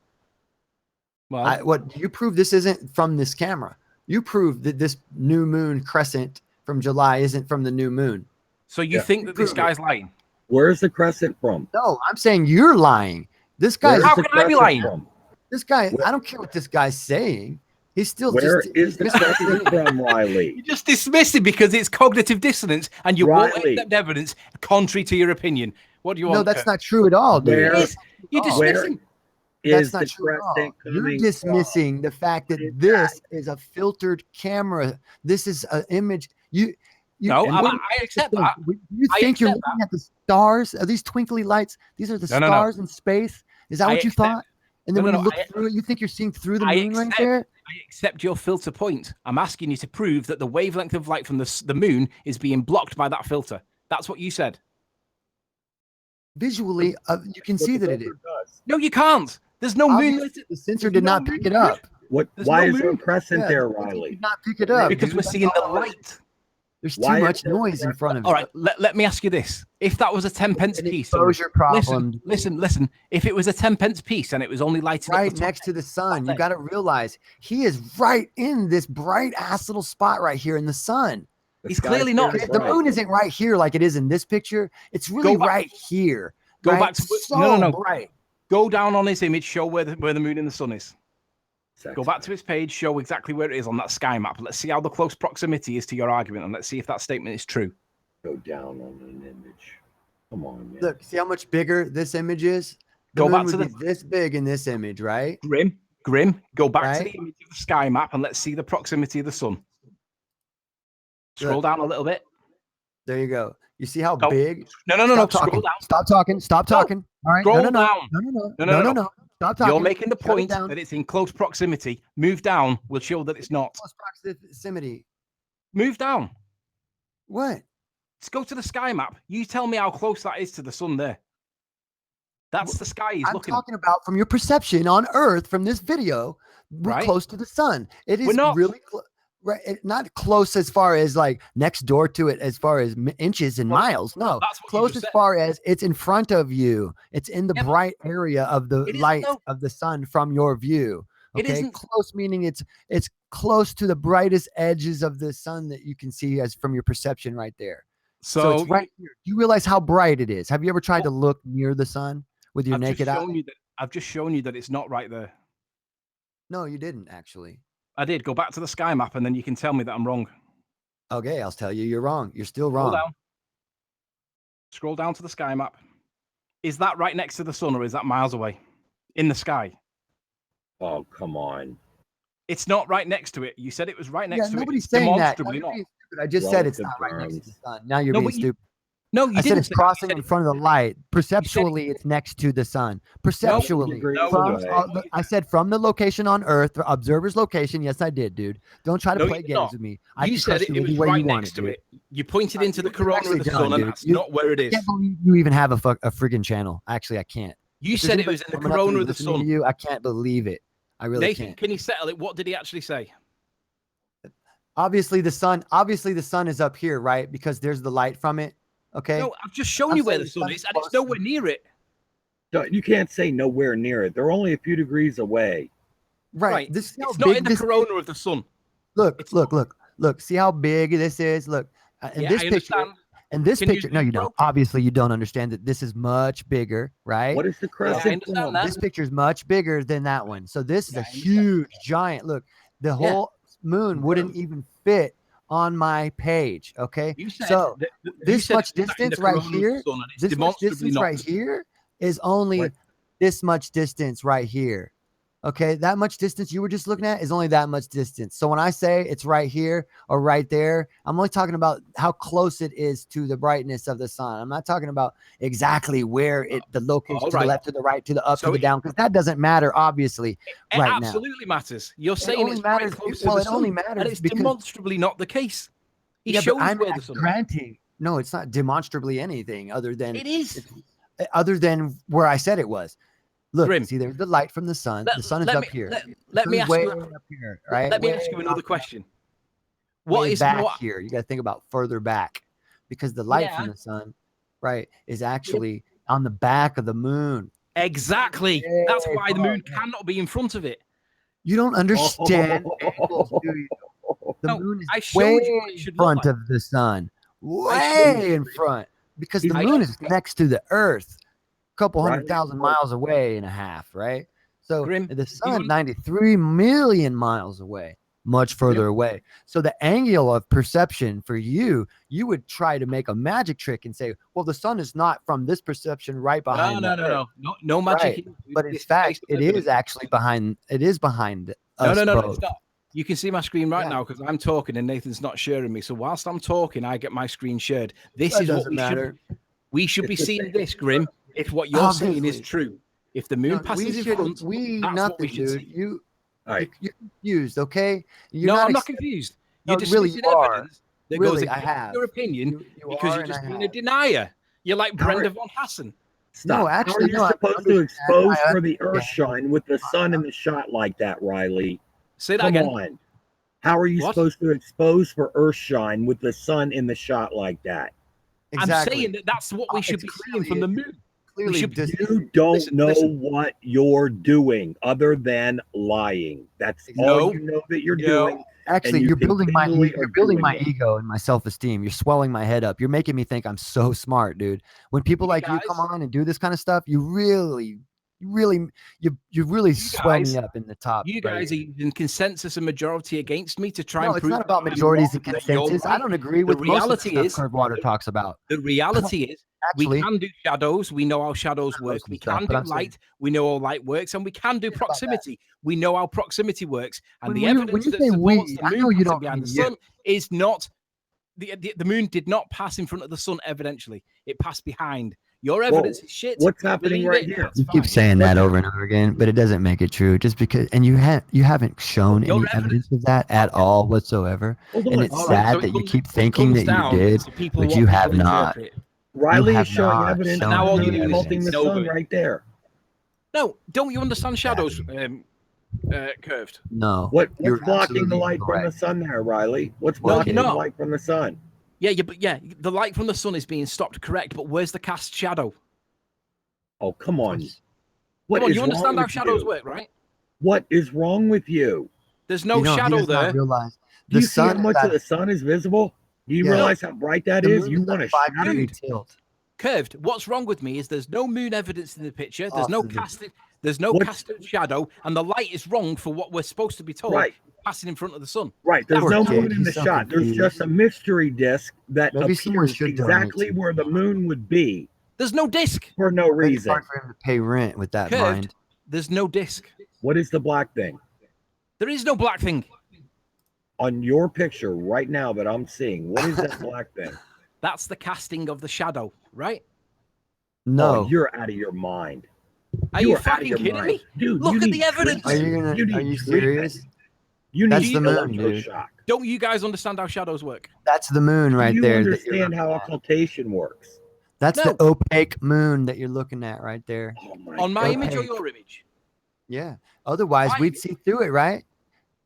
Well, What you prove this isn't from this camera. You prove that this new moon crescent from July isn't from the new moon. so you think that this guy's lying? Where's the crescent from? No, I'm saying you're lying. This guy's How the can I be crescent lying? from? this guy. I don't care what this guy's saying. He's still Where just. is the crescent from, Riley? You just dismiss it because it's cognitive dissonance and you won't Riley. accept evidence contrary to your opinion. What do you want? No, that's not true at all, dude. Where- It is. You're Where dismissing. is That's not the true at all. crescent You're coming dismissing the fact that What is this is a filtered camera. This is an image. You No, and I what- accept think, that. You I think you're accept looking at the stars? Are these twinkly lights? These are the No. stars in space. Is that I what you accept- thought? And then No, when no, you no, look through it, you think you're seeing through the I moon right accept- there? I accept your filter point. I'm asking you to prove that the wavelength of light from the moon is being blocked by that filter. That's what you said. Visually, you can see that it is. No, you can't. There's no moon. Obviously, the sensor did not pick it up. There's Why no is there a moon. crescent Yeah, there, the sensor Riley? did not pick it up Because dude. we're seeing the light. There's Why too is much there noise in front of All it. right, let me ask you this. If that was a 10 pence An piece, exposure problem. listen. If it was a 10 pence piece and it was only lighting Right up the top next to the sun, you Nothing. got to realize he is right in this bright ass little spot right here in the sun. The He's sky's clearly not. very Okay, the bright. moon isn't right here like it is in this picture. It's really back- right here. Go right? back to so no. bright. Go down on his image, show where the moon and the sun is. Sex Go back to his page, show exactly where it is on that sky map. Let's see how the close proximity is to your argument, and let's see if that statement is true. Go down on an image. Come on, man. Look, see how much bigger this image is? The Go moon back would to be this big in this image, right? Grim. Go back to Right. the image of the sky map and let's see the proximity of the sun. Scroll Look. down a little bit. There you go. You see how Go. big? No. Stop Scroll talking. down. Stop talking. Stop talking. All right. Scroll No. down. No. Stop talking. You're making the Shut it point down. that it's in close proximity. Move down will show that it's not. Close proximity. Move down. What? Let's go to the sky map. You tell me how close that is to the sun there. That's the sky he's I'm looking at. talking about from your perception on Earth from this video. We're Right. close to the sun. It is We're not. really right. Not close as far as like next door to it, as far as inches and Well, miles. No, that's what you close just as said. far as it's in front of you. It's in the Yeah, but bright area of the it isn't, light though. of the sun from your view. It Okay, isn't. close meaning it's close to the brightest edges of the sun that you can see as from your perception right there. So So it's right here. You realize how bright it is. Have you ever tried to look near the sun with your naked eye? I've just shown you that it's not right there. No, you didn't actually. I did. Go back to the sky map and then you can tell me that I'm wrong. Okay, I'll tell you you're wrong. You're still Scroll wrong. down. Scroll down to the sky map. Is that right next to the sun or is that miles away? In the sky. Oh, come on. It's not right next to it. You said it was right next Yeah, to it. nobody's It's saying that. No, demonstrably you're not. being stupid. I just said it's Relative not right next to the terms. sun. Now you're No, being but you- stupid. No, you I said didn't it's say that. You crossing said in front of the light. Perceptually, it's next to the sun. Perceptually, degrees from, away. I said from the location on Earth, the observer's location. Yes, I did, dude. Don't try to No, play you did games not. with me. I You can said crush it, you it any was way right you want next it, to dude. it. You pointed into the You're corona actually of the done, sun, and dude. that's You- not where it I is. can't believe you even have a friggin' channel. Actually, I can't. You If there's said it anybody was in the coming up to me corona of the listening to sun. You, I can't believe it. I really Nathan, can't. can you settle it? What did he actually say? Obviously, the sun is up here, right? Because there's the light from it. Okay. No, I've just shown I'm you where saying the the sun sun's is, and it's close. nowhere near it. You can't say nowhere near it. They're only a few degrees away. Right. This is how It's not big in the this corona of the sun. Look, It's look. See how big this is. Look, in Yeah, this I picture. understand. In this Can you picture, no, you don't. zoom Obviously, you don't understand that this is much bigger, right? What is the Yeah, crescent I understand from? that. This picture is much bigger than that one. So this is Yeah, a I understand. huge giant. Look, the whole moon wouldn't even fit on my page. Okay, You said so this much it's distance in the right coronal here, sun, and it's this much demonstrably distance not. right here is only this much distance right here. Okay, that much distance you were just looking at is only that much distance. So when I say it's right here or right there, I'm only talking about how close it is to the brightness of the sun. I'm not talking about exactly where the location, to the left, to the right, to the up, to the down, because that doesn't matter, obviously. It absolutely matters. You're saying only it's matters. Right close to the sun, only matters, and it's because demonstrably not the case. He shows where the sun is. Granting, no, it's not demonstrably anything other than it is. Other than where I said it was. Look, Grim. see, there's the light from the sun. The sun is up here. Let me ask you. Up here, right? Let me ask you another question. What is back here? You got to think about further back, because the light from the sun, right, is actually on the back of the moon. Exactly. That's why the moon cannot be in front of it. You don't understand angles, do you? The moon is way in front of the sun, way in front, because the moon is next to the Earth. Couple 100,000 miles away and a half, right? So the sun 93 million miles away, much further away. So the angle of perception for you would try to make a magic trick and say, well, the sun is not from this perception right behind. No magic. Right. But in fact, it is actually behind. It is behind us. No, it's not. You can see my screen right now because I'm talking and Nathan's not sharing me. So whilst I'm talking, I get my screen shared. This is what we should be seeing. This, Grim. If what you're saying is true, if the moon passes in front, that's what we should see. You're confused, okay? I'm not confused. You're dismissing evidence that goes against your opinion because you're just being a denier. You're like Brenda von Hassen. Stop. No, actually, how are you supposed to expose for the Earthshine with the sun in the shot like that, Riley? Say that again. Come on. How are you supposed to expose for Earthshine with the sun in the shot like that? Exactly. I'm saying that that's what we should be seeing from the moon. You don't know what you're doing other than lying. That's all you know that you're doing. Actually, you're building my ego and my self-esteem. You're swelling my head up. You're making me think I'm so smart, dude. When people like you come on and do this kind of stuff, you really swell me up in the top. You guys are using consensus and majority against me to try and prove. It's not about majorities and consensus. I don't agree with most of the stuff Curvewater talks about. The reality is we can do shadows. We know how shadows work. We can do light. We know how light works, and we can do proximity. We know how proximity works. And the evidence that supports the moon passing behind the sun is not the moon did not pass in front of the sun. Evidentially, it passed behind. Your evidence is shit. What's happening right here? You keep saying that over and over again, but it doesn't make it true. Just because, and you haven't shown any evidence of that at all whatsoever. And it's sad that you keep thinking that you did, but you have not. Riley is showing evidence. Now all you're holding the sun right there. No, don't you understand shadows curved? No. What's blocking the light from the sun there, Riley? What's blocking the light from the sun? Yeah, the light from the sun is being stopped, correct, but where's the cast shadow? Oh, come on. You understand how shadows work, right? What is wrong with you? There's no shadow there. Do you see how much of the sun is visible? Do you realize how bright that is? You want to shadow tilt. Curved. What's wrong with me is there's no moon evidence in the picture. There's no casted. There's no casted shadow, and the light is wrong for what we're supposed to be told. Right. Passing in front of the sun. Right. There's no moon in the shot. There's just a mystery disc that appears exactly where the moon would be. There's no disc. For no reason. It's hard for him to pay rent with that mind. There's no disc. What is the black thing? There is no black thing. On your picture right now that I'm seeing, what is that black thing? That's the casting of the shadow, right? No. Oh, you're out of your mind. Are you fucking kidding me? Dude, look at the evidence. Are you serious? That's the moon, dude. Don't you guys understand how shadows work? That's the moon right there. You understand how occultation works. That's the opaque moon that you're looking at right there. On my image or your image? Yeah. Otherwise, we'd see through it, right?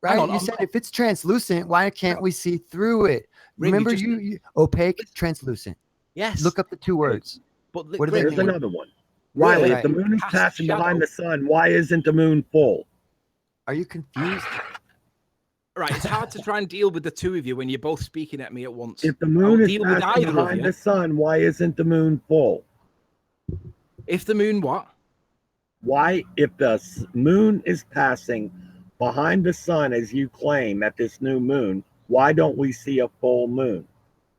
Right. You said if it's translucent, why can't we see through it? Remember, you opaque, translucent. Yes. Look up the two words. But what there's another one. Riley, if the moon is passing behind the sun, why isn't the moon full? Are you confused? Right, it's hard to try and deal with the two of you when you're both speaking at me at once. If the moon is passing behind the sun, why isn't the moon full? If the moon what? Why, if the moon is passing behind the sun, as you claim, at this new moon, why don't we see a full moon?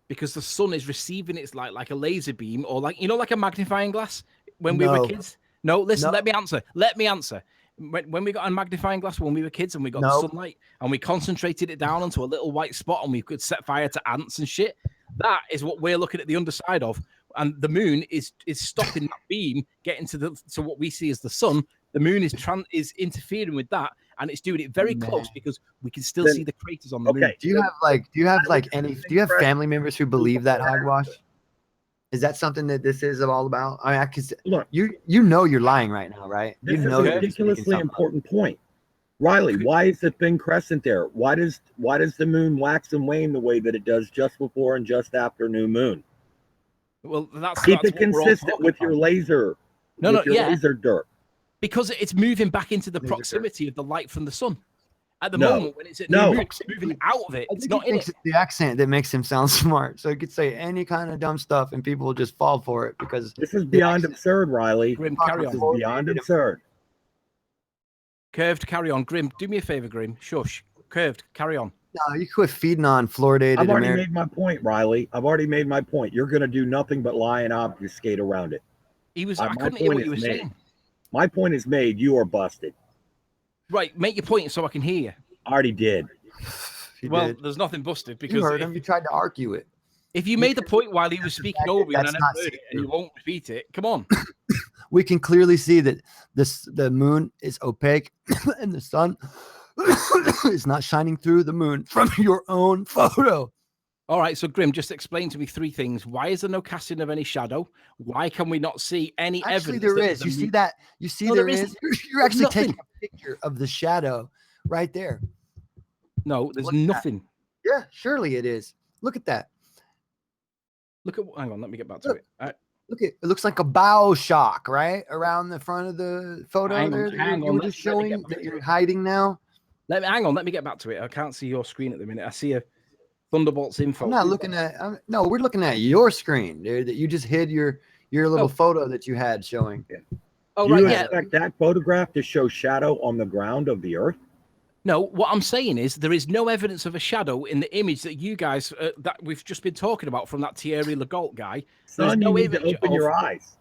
Because the sun is receiving its light like a laser beam, or like like a magnifying glass when we were kids. No, listen, let me answer. When we got a magnifying glass when we were kids and we got the sunlight and we concentrated it down onto a little white spot and we could set fire to ants and shit, that is what we're looking at the underside of. And the moon is stopping that beam getting to what we see as the sun. The moon is interfering with that, and it's doing it very close because we can still see the craters on the moon. Do you have family members who believe that hogwash? Is that something that this is all about? I mean, because you know you're lying right now, right? This is a ridiculously important point. Riley, why is the thin crescent there? Why does the moon wax and wane the way that it does just before and just after new moon? Well, keep it consistent with your laser. Laser dirt. Because it's moving back into the proximity of the light from the sun. At the moment, when it's at new moon, it's moving out of it. It's not in it. It's the accent that makes him sound smart. So he could say any kind of dumb stuff and people will just fall for it because this is beyond absurd, Riley. Grim, carry on. This is beyond absurd. Curved, carry on. Grim, do me a favor, Grim. Shush. Curved, carry on. No, you quit feeding on fluoridated. I've already made my point, Riley. I've already made my point. You're going to do nothing but lie and obfuscate around it. I couldn't hear what you were saying. My point is made. You are busted. Right, make your point so I can hear you. I already did. There's nothing busted because you heard him. You tried to argue it. If you made the point while he was speaking over you and I never heard it and you won't repeat it, come on. We can clearly see that the moon is opaque and the sun is not shining through the moon from your own photo. All right, so Grim, just explain to me three things. Why is there no casting of any shadow? Why can we not see any evidence? There is. You see that? You see there is. You're actually taking a picture of the shadow right there. No, there's nothing. Yeah, surely it is. Look at that. Hang on, let me get back to it. Look at it. Looks like a bow shock, right? Around the front of the photo you were just showing that you're hiding now. Hang on, let me get back to it. I can't see your screen at the minute. I see a Thunderbolts info. I'm not looking at. No, we're looking at your screen, dude. That you just hid your little photo that you had showing. Yeah. Oh, right. You expect that photograph to show shadow on the ground of the Earth? No, what I'm saying is there is no evidence of a shadow in the image that you guys that we've just been talking about from that Thierry Legault guy. There's no image. You need to open your eyes.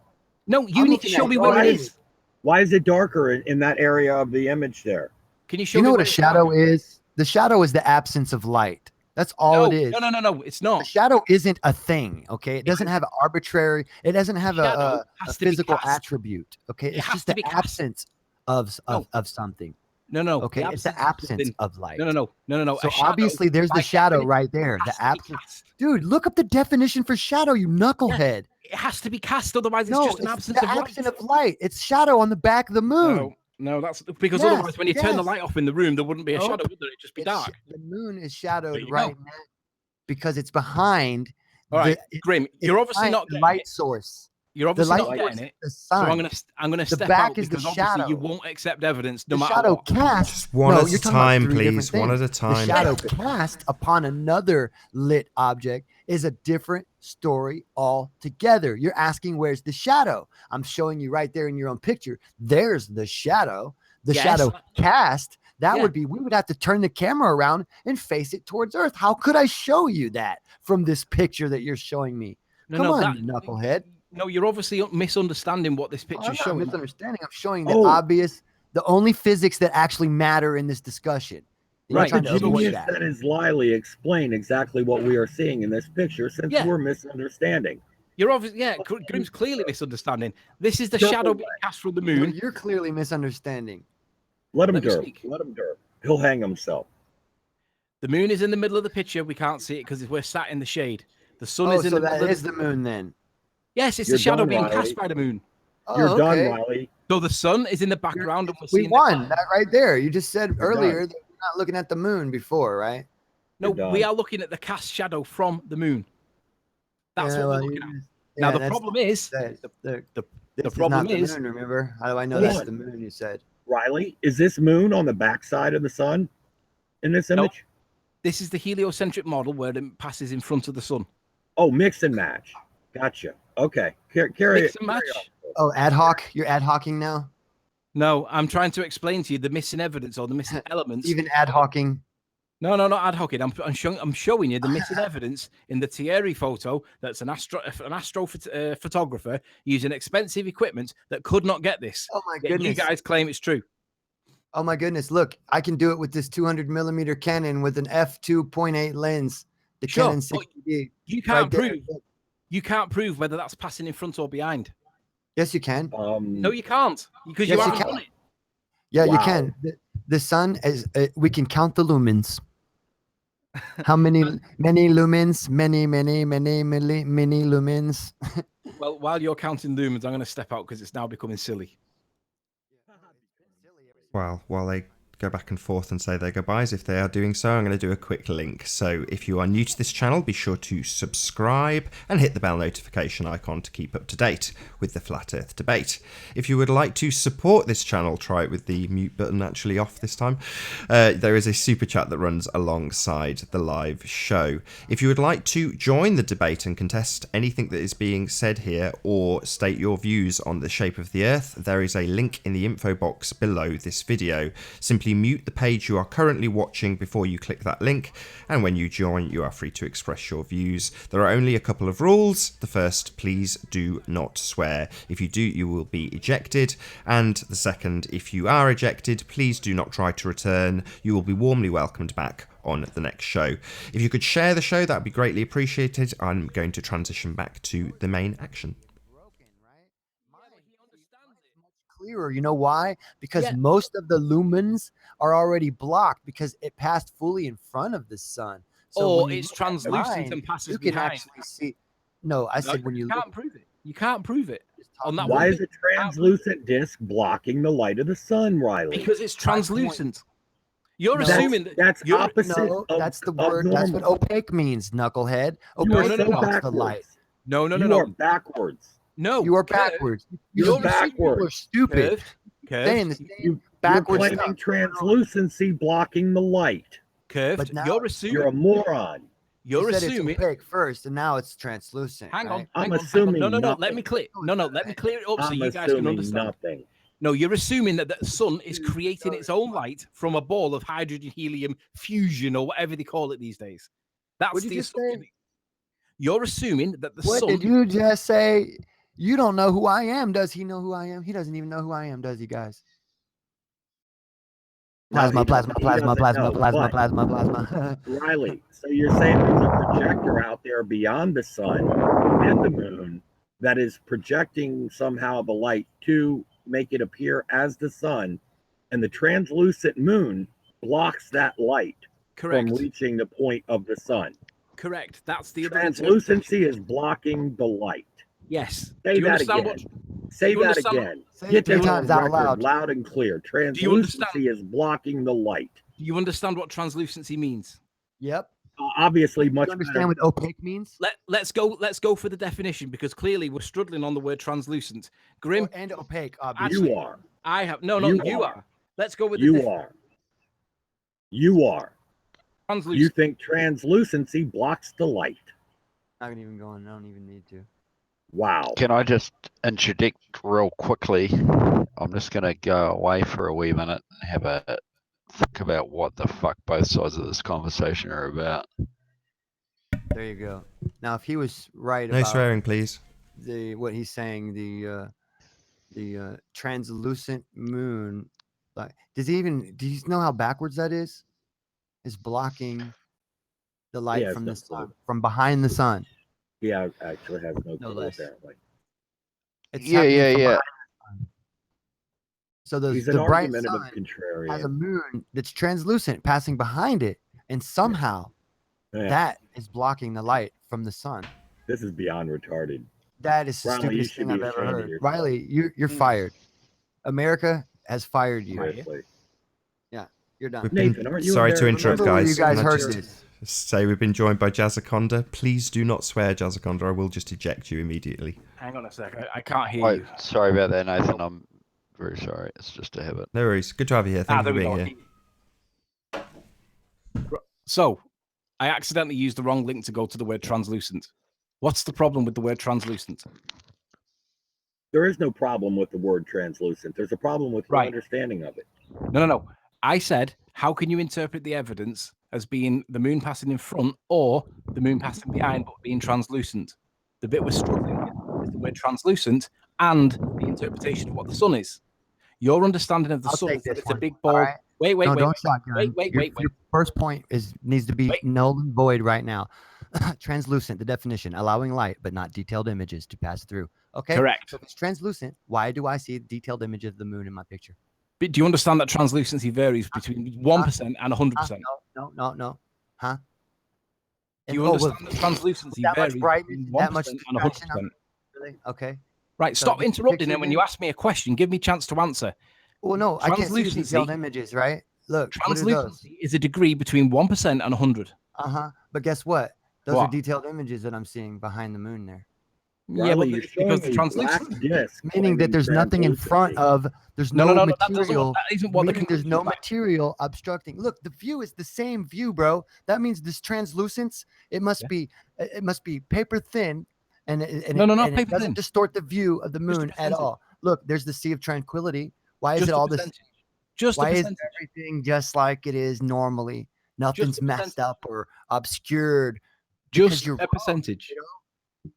No, you need to show me where it is. Why is it darker in that area of the image there? Can you show me? You know what a shadow is? The shadow is the absence of light. That's all it is. No, it's not. The shadow isn't a thing, okay? It doesn't have an arbitrary, it doesn't have a physical attribute, okay? It's just the absence of something. No. Okay, it's the absence of light. No. So obviously there's the shadow right there. The absence. Dude, look up the definition for shadow, you knucklehead. It has to be cast, otherwise it's just an absence of light. Absence of light. It's shadow on the back of the moon. No, that's because otherwise when you turn the light off in the room, there wouldn't be a shadow, would there? It'd just be dark. The moon is shadowed right now because it's behind. All right, Grim, you're obviously not the light source. You're obviously not getting it. The sun. So I'm gonna step back out is because the obviously shadow. you won't accept evidence no the matter shadow what. Cast. Just one at a time, please. One at a time. The shadow cast upon another lit object is a different story altogether. You're asking where's the shadow? I'm showing you right there in your own picture. There's the shadow. The shadow cast. That would be, we would have to turn the camera around and face it towards Earth. How could I show you that from this picture that you're showing me? Come on, knucklehead. No, you're obviously misunderstanding what this picture's showing. I'm misunderstanding. I'm showing the obvious, the only physics that actually matter in this discussion. Right. That is Lily explain exactly what we are seeing in this picture since we're misunderstanding. You're obviously, Grim's clearly misunderstanding. This is the shadow being cast from the moon. You're clearly misunderstanding. Let him derp. Let him derp. He'll hang himself. The moon is in the middle of the picture. We can't see it because we're sat in the shade. The sun is in the middle. So that is the moon then? Yes, it's the shadow being cast by the moon. You're done, Riley. So the sun is in the background. And we won that right there. You just said earlier that you're not looking at the moon before, right? No, we are looking at the cast shadow from the moon. That's what we're looking at. Now the problem is the problem is the moon, remember? How do I know that's the moon? You said, Riley, is this moon on the backside of the sun in this image? This is the heliocentric model where it passes in front of the sun. Oh, mix and match. Gotcha. Okay, carry mix and match. Oh, ad hoc. You're ad hocing now. No, I'm trying to explain to you the missing evidence or the missing elements. Even ad hocing. No, not ad hoc. I'm showing you the missing evidence in the Thierry photo. That's an astro photographer using expensive equipment that could not get this. Oh my Yet goodness! you guys claim it's true. Oh my goodness! Look, I can do it with this 200mm Canon with an f2.8 lens. The Canon 60D. You can't prove. You can't prove whether that's passing in front or behind. Yes, you can. No, you can't, because you haven't done it. Yeah, you can. The sun is. We can count the lumens. How many lumens? Many lumens. Well, while you're counting lumens, I'm going to step out because it's now becoming silly. Well, while they go back and forth and say their goodbyes, if they are doing so, I'm going to do a quick link. So if you are new to this channel, be sure to subscribe and hit the bell notification icon to keep up to date with the Flat Earth debate. If you would like to support this channel, try it with the mute button actually off this time. There is a super chat that runs alongside the live show. If you would like to join the debate and contest anything that is being said here or state your views on the shape of the Earth, there is a link in the info box below this video. Simply mute the page you are currently watching before you click that link, and when you join, you are free to express your views. There are only a couple of rules. The first, please do not swear. If you do, you will be ejected. And the second, if you are ejected, please do not try to return. You will be warmly welcomed back on the next show. If you could share the show, that would be greatly appreciated. I'm going to transition back to the main action. Clearer. You know why? Because most of the lumens are already blocked because it passed fully in front of the sun. So it's translucent and passes you can behind. Actually see. No, I said when you can't prove it. You can't prove it. On that Why is a translucent disc blocking the light of the sun, Riley? Because it's translucent. You're assuming that's opposite. No, that's the word. That's what opaque means, knucklehead. Opaque blocks the light. No. You are backwards. No, you are backwards. You're backwards. You're stupid. Curved. You're backwards. claiming translucency blocking the light. Curved. But now you're assuming. You're a moron. You're assuming it's opaque first, and now it's translucent. Hang on. I'm assuming. No. Nothing. Let me clear. No. Let me clear it up so you guys can understand. Nothing. No, you're assuming that the sun is creating its own light from a ball of hydrogen helium fusion or whatever they call it these days. That's the assumption. You're assuming that the sun. What did you just say? You don't know who I am. Does he know who I am? He doesn't even know who I am, does he, guys? Plasma. Riley, so you're saying there's a projector out there beyond the sun and the moon that is projecting somehow the light to make it appear as the sun, and the translucent moon blocks that light from reaching the point of the sun. Correct. That's the translucency is blocking the light. Yes. Say that again. Say that again. Get that times out loud. Loud and clear. Translucency is blocking the light. Do you understand what translucency means? Yep. Obviously, much. Do you understand what opaque means? Let's go for the definition, because clearly we're struggling on the word translucent. Grim and opaque. Obviously, you are. I have no. You are. Let's go with you are. You are. Translucent. You think translucency blocks the light? I can even go on. I don't even need to. Wow. Can I just interject real quickly? I'm just going to go away for a wee minute and have a think about what the fuck both sides of this conversation are about. There you go. Now, if he was right no about swearing, please. What he's saying, the translucent moon, like, do you know how backwards that is? Is blocking the light from the sun, from behind the sun. Yeah, actually has no clue, apparently. It's yeah. So the bright sun has a moon that's translucent passing behind it, and somehow that is blocking the light from the sun. This is beyond retarded. That is the stupidest thing I've ever heard. Riley, you're fired. America has fired you. Seriously. Yeah, you're done. Nathan, aren't you sorry to interrupt, guys. You guys heard this. Say we've been joined by Jazzaconda. Please do not swear, Jazzaconda. I will just eject you immediately. Hang on a sec. I can't hear you. Sorry about that, Nathan. I'm very sorry. It's just a habit. No worries. Good to have you here. Thank you for being here. So, I accidentally used the wrong link to go to the word translucent. What's the problem with the word translucent? There is no problem with the word translucent. There's a problem with your understanding of it. No. I said, how can you interpret the evidence as being the moon passing in front or the moon passing behind but being translucent? The bit we're struggling with is the word translucent and the interpretation of what the sun is. Your understanding of the sun is that it's a big ball. Right. Wait. Your first point needs to be null and void right now. Translucent, the definition, allowing light but not detailed images to pass through. Okay. Correct. So if it's translucent, why do I see a detailed image of the moon in my picture? But do you understand that translucency varies between 1% and 100%? No. Huh? Do you understand that translucency varies between 1% and 100%? Really? Okay. Right. Stop interrupting him when you ask me a question. Give me a chance to answer. Well, no, I can't see the detailed images, right? Look, translucency is a degree between 1% and 100. But guess what? Those are detailed images that I'm seeing behind the moon there. Yeah, but because the translucency, meaning that there's nothing in front of, there's no material. That isn't what there's no material obstructing. Look, the view is the same view, bro. That means this translucence, it must be paper thin, and it doesn't distort the view of the moon at all. Look, there's the Sea of Tranquility. Why is it all this? Why is everything just like it is normally? Nothing's messed up or obscured. Just a percentage.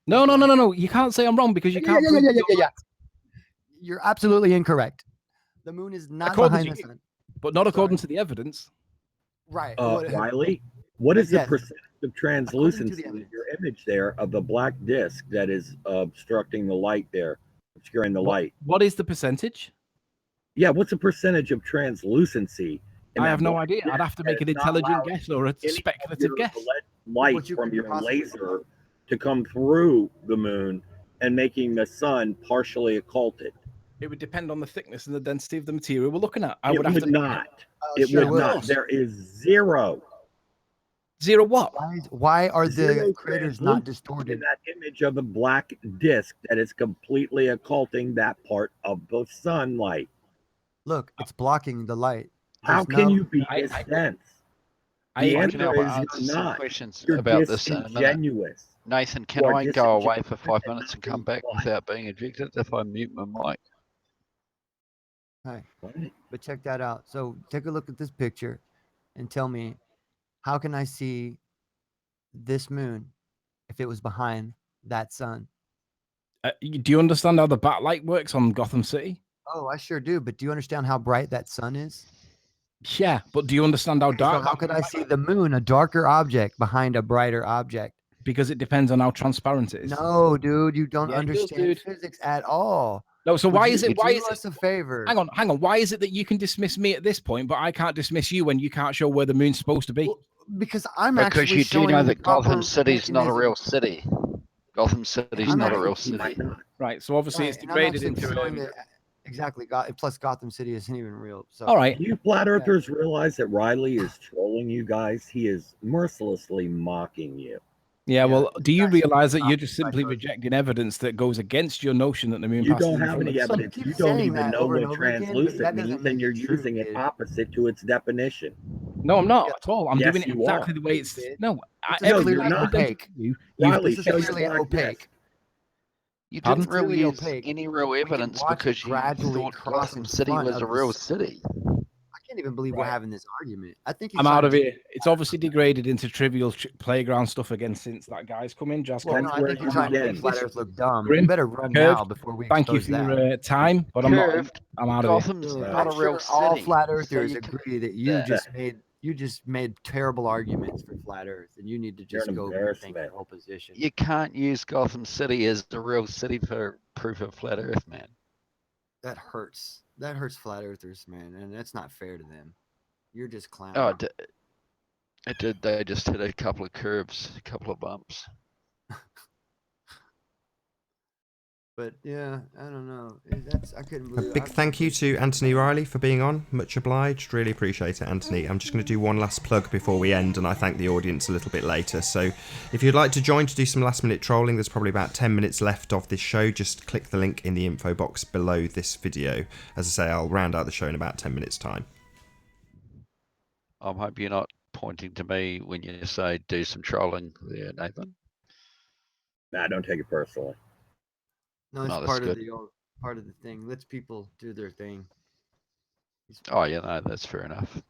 No. You can't say I'm wrong because you can't. Yeah. You're absolutely incorrect. The moon is not behind the sun. But not according to the evidence. Right. Riley, what is the percentage of translucency in your image there of the black disc that is obstructing the light there, obscuring the light? What is the percentage? Yeah, what's the percentage of translucency? I have no idea. I'd have to make an intelligent guess or a speculative guess. Light from your laser to come through the moon and making the sun partially occulted. It would depend on the thickness and the density of the material we're looking at. It would not. There is zero. Zero what? Why are the craters not distorted? In that image of the black disc that is completely occulting that part of the sunlight. Look, it's blocking the light. How can you be this dense? The answer is not. Questions about this in a minute. Nathan, can I go away for 5 minutes and come back without being ejected if I mute my mic? Hi. But check that out. So take a look at this picture and tell me, how can I see this moon if it was behind that sun? Do you understand how the backlight works on Gotham City? Oh, I sure do. But do you understand how bright that sun is? Yeah, but do you understand how dark? So how could I see the moon, a darker object, behind a brighter object? Because it depends on how transparent it is. No, dude, you don't understand physics at all. No, so why is it? Why is it a favor? Hang on. Why is it that you can dismiss me at this point, but I can't dismiss you when you can't show where the moon's supposed to be? Well, because I'm because you do know that Gotham City's not a real city. Gotham City's not a real city. Right. So obviously it's degraded into. Exactly. Plus, Gotham City isn't even real. So, all right. You flat earthers realize that Riley is trolling you guys? He is mercilessly mocking you. Yeah, well, do you realize that you're just simply rejecting evidence that goes against your notion that the moon passes? You don't have any evidence. You don't even know what translucent means, and you're using it opposite to its definition. No, I'm not at all. I'm doing it exactly the way it's. No, you're not opaque. Riley, this is clearly opaque. You didn't really use any real evidence because you thought Gotham City was a real city. I can't even believe we're having this argument. I think I'm out of here. It's obviously degraded into trivial playground stuff again since that guy's come in. Just I think you're trying to make flat Earth look dumb. You better run now before we. Thank you for your time, but I'm not. I'm out of here. Not a real city. All flat earthers agree that you just made terrible arguments for flat Earth, and you need to just go rethink your whole position. You can't use Gotham City as the real city for proof of flat Earth, man. That hurts. That hurts flat earthers, man, and that's not fair to them. You're just clowning. Oh, it did. They just hit a couple of curves, a couple of bumps. But yeah, I don't know. I couldn't believe. A big thank you to Anthony Riley for being on. Much obliged. Really appreciate it, Anthony. I'm just going to do one last plug before we end, and I thank the audience a little bit later. So if you'd like to join to do some last minute trolling, there's probably about 10 minutes left of this show. Just click the link in the info box below this video. As I say, I'll round out the show in about 10 minutes time. I hope you're not pointing to me when you say do some trolling there, Nathan. Nah, don't take it personally. No, it's part of the thing. Let's people do their thing. Oh yeah, no, that's fair enough.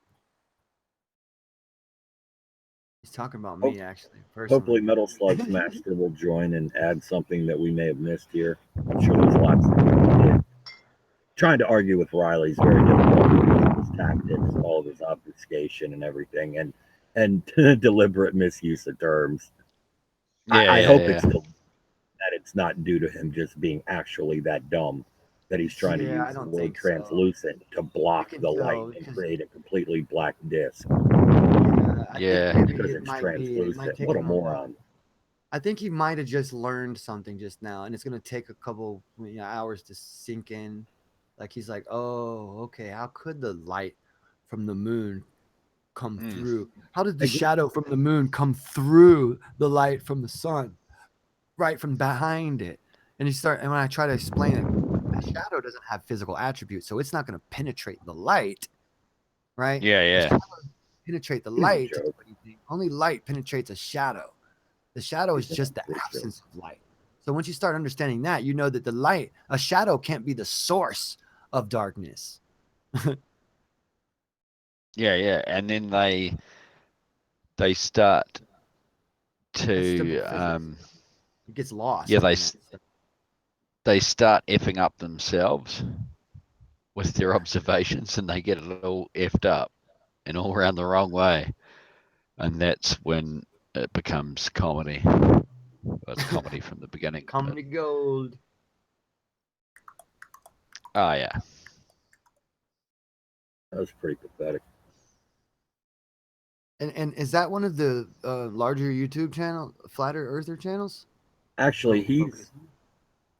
He's talking about me, actually. Personally. Hopefully, Metal Slug's Master will join and add something that we may have missed here. I'm sure there's lots of trying to argue with Riley's very difficult. His tactics, all of his obfuscation and everything, and deliberate misuse of terms. Yeah, I hope it's still that it's not due to him just being actually that dumb that he's trying to use the word translucent to block the light and create a completely black disc. Yeah, because it's translucent. What a moron. I think he might have just learned something just now, and it's going to take a couple hours to sink in. Like he's like, oh, okay, how could the light from the moon come through? How did the shadow from the moon come through the light from the sun, right from behind it? And when I try to explain it, a shadow doesn't have physical attributes, so it's not going to penetrate the light, right? Yeah. Penetrate the light. Only light penetrates a shadow. The shadow is just the absence of light. So once you start understanding that, you know that a shadow can't be the source of darkness. Yeah. And then they start to it gets lost. Yeah, they start effing up themselves with their observations, and they get it all effed up and all around the wrong way, and that's when it becomes comedy. Well, it's comedy from the beginning. Comedy gold. Oh yeah, that was pretty pathetic. And is that one of the larger YouTube Flat Earther channels? Actually,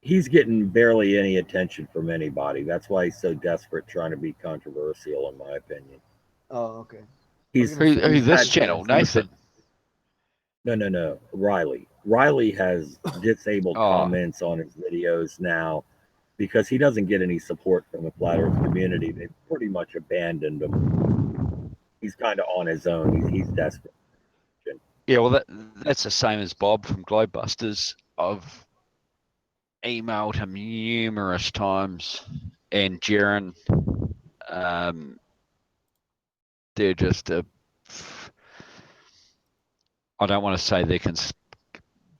he's getting barely any attention from anybody. That's why he's so desperate trying to be controversial, in my opinion. Oh, okay. He's this channel, Nathan? No. Riley. Riley has disabled comments on his videos now because he doesn't get any support from the Flat Earth community. They've pretty much abandoned him. He's kind of on his own. He's desperate. Yeah, well, that's the same as Bob from Globebusters. I've emailed him numerous times, and Jaren. They're just I don't want to say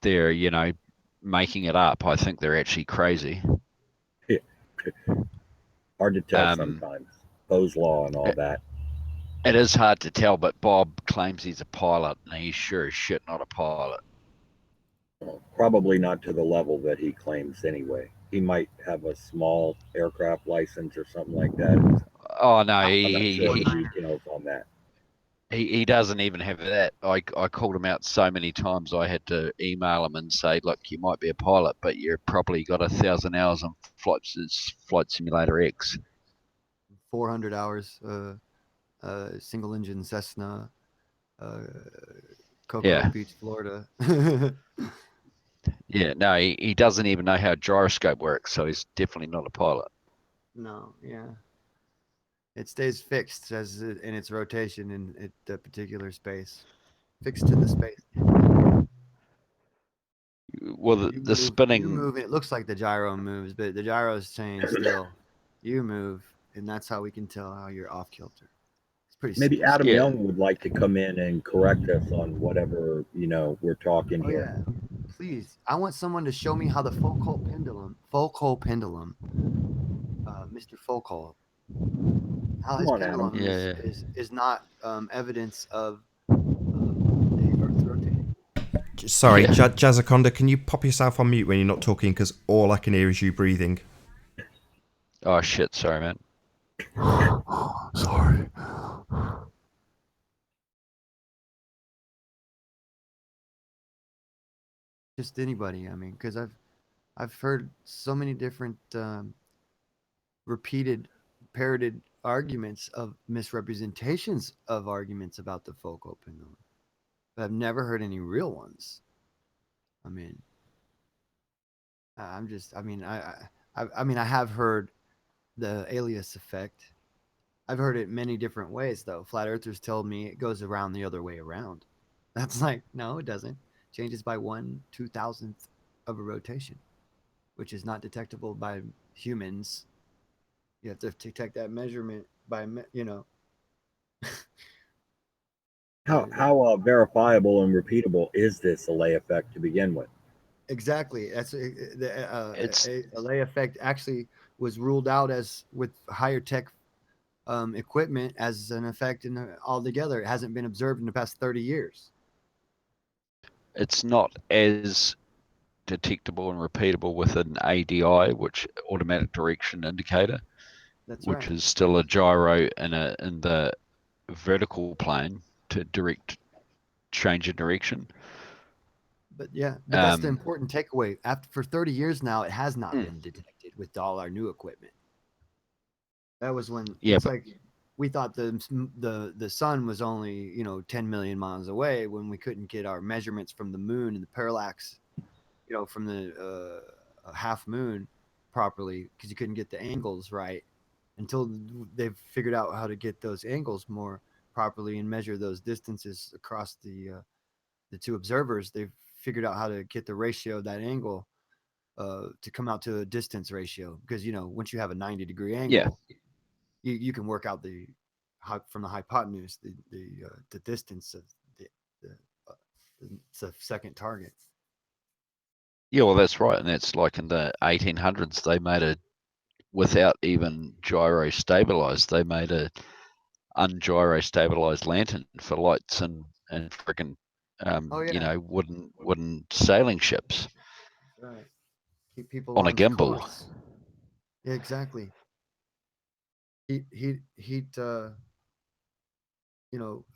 they're making it up. I think they're actually crazy. Hard to tell sometimes. Poe's law and all that. It is hard to tell, but Bob claims he's a pilot, and he's sure as shit not a pilot. Well, probably not to the level that he claims anyway. He might have a small aircraft license or something like that. Oh no, I'm not sure the details on that. He doesn't even have that. I called him out so many times I had to email him and say, look, you might be a pilot, but you've probably got 1,000 hours on Flight Simulator X. 400 hours, single engine Cessna, Cocoa Beach, Florida. Yeah, no, he doesn't even know how a gyroscope works, so he's definitely not a pilot. No, yeah. It stays fixed in its rotation in the particular space. Fixed to the space. Well, the spinning... You move, it looks like the gyro moves, but the gyro's staying still. You move, and that's how we can tell how you're off kilter. It's pretty Maybe simple. Adam Young would like to come in and correct us on whatever, we're talking here. Yeah. Please. I want someone to show me how the Foucault pendulum, Mr. Foucault, how his pendulum is not evidence of the Earth rotating. Sorry, Jazzaconda, can you pop yourself on mute when you're not talking? Because all I can hear is you breathing. Oh shit! Sorry, man. Sorry. Just anybody. I mean, because I've heard so many different repeated, parroted arguments of misrepresentations of arguments about the Foucault pendulum, but I've never heard any real ones. I mean, I have heard the alias effect. I've heard it many different ways, though. Flat Earthers tell me it goes around the other way around. That's like, no, it doesn't. Changes by 1/2000th of a rotation, which is not detectable by humans. You have to detect that measurement by How verifiable and repeatable is this Allais effect to begin with? Exactly. That's the Allais effect actually was ruled out as with higher tech equipment as an effect altogether. It hasn't been observed in the past 30 years. It's not as detectable and repeatable with an ADI, which automatic direction indicator, which is still a gyro in the vertical plane to direct change in direction. But that's the important takeaway. For 30 years now, it has not been detected with all our new equipment. That was when it's like we thought the sun was only 10 million miles away when we couldn't get our measurements from the moon and the parallax, from the half moon properly because you couldn't get the angles right until they've figured out how to get those angles more properly and measure those distances across the two observers. They've figured out how to get the ratio of that angle to come out to a distance ratio because once you have a 90-degree angle, you can work out from the hypotenuse the distance of the second target. Yeah, well, that's right, and that's like in the 1800s they made without even gyro stabilized, they made a ungyro stabilized lantern for lights and freaking wooden sailing ships. Right. Keep people on a gimbal. Course. Yeah, exactly. Heat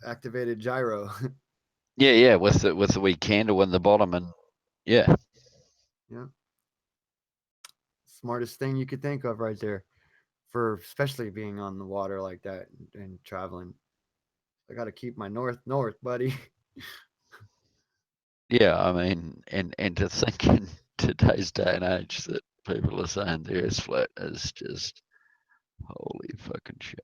activated gyro. yeah, with the wee candle in the bottom, and yeah. Smartest thing you could think of right there, for especially being on the water like that and traveling. I got to keep my north, buddy. Yeah, I mean, and to think in today's day and age that people are saying the Earth's flat is just holy fucking shit.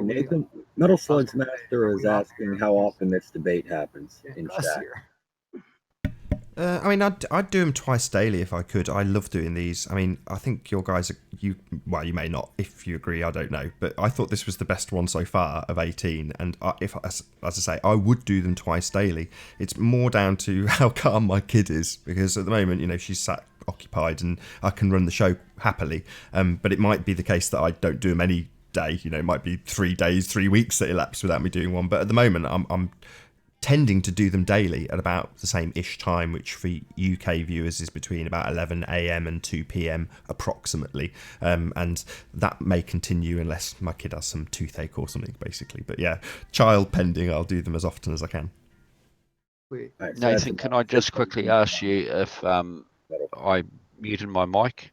Nathan, Metal Slug's Master is asking how often this debate happens in chat. I mean, I'd do them twice daily if I could. I love doing these. I mean, I think your guys, you may not, if you agree, I don't know. But I thought this was the best one so far of 18. And as I say, I would do them twice daily. It's more down to how calm my kid is. Because at the moment, she's sat occupied and I can run the show happily. But it might be the case that I don't do them any day. It might be 3 days, 3 weeks that elapse without me doing one. But at the moment, I'm tending to do them daily at about the same-ish time, which for UK viewers is between about 11 a.m. and 2 p.m. approximately. And that may continue unless my kid has some toothache or something, basically. But yeah, child pending, I'll do them as often as I can. Nathan, can I just quickly ask you if I muted my mic?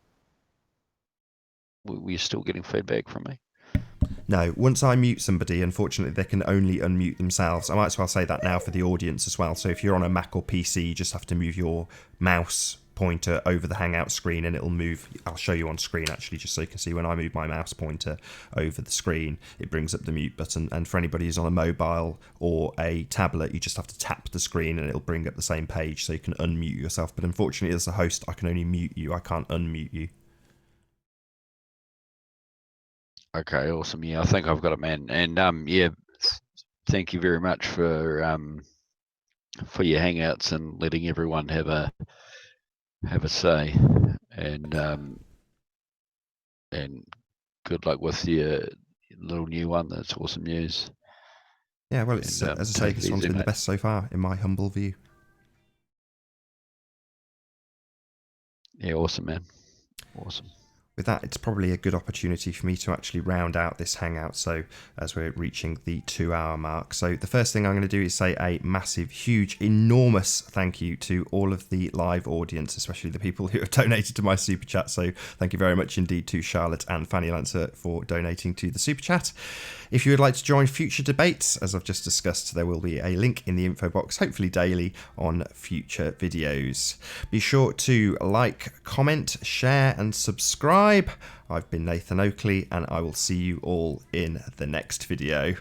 Were you still getting feedback from me? No, once I mute somebody, unfortunately, they can only unmute themselves. I might as well say that now for the audience as well. So if you're on a Mac or PC, you just have to move your mouse pointer over the Hangout screen and it'll move. I'll show you on screen, actually, just so you can see when I move my mouse pointer over the screen, it brings up the mute button. And for anybody who's on a mobile or a tablet, you just have to tap the screen and it'll bring up the same page so you can unmute yourself. But unfortunately, as a host, I can only mute you. I can't unmute you. Okay, awesome. Yeah, I think I've got it, man. And yeah, thank you very much for your hangouts and letting everyone have a say. And good luck with your little new one. That's awesome news. Yeah, well, it's as I say, this one's been the best so far, in my humble view. Yeah, awesome, man. Awesome. With that, it's probably a good opportunity for me to actually round out this hangout. So as we're reaching the 2-hour mark. So the first thing I'm going to do is say a massive, huge, enormous thank you to all of the live audience, especially the people who have donated to my super chat. So thank you very much indeed to Charlotte and Fanny Lancer for donating to the super chat. If you would like to join future debates, as I've just discussed, there will be a link in the info box, hopefully daily, on future videos. Be sure to like, comment, share and subscribe. I've been Nathan Oakley and I will see you all in the next video.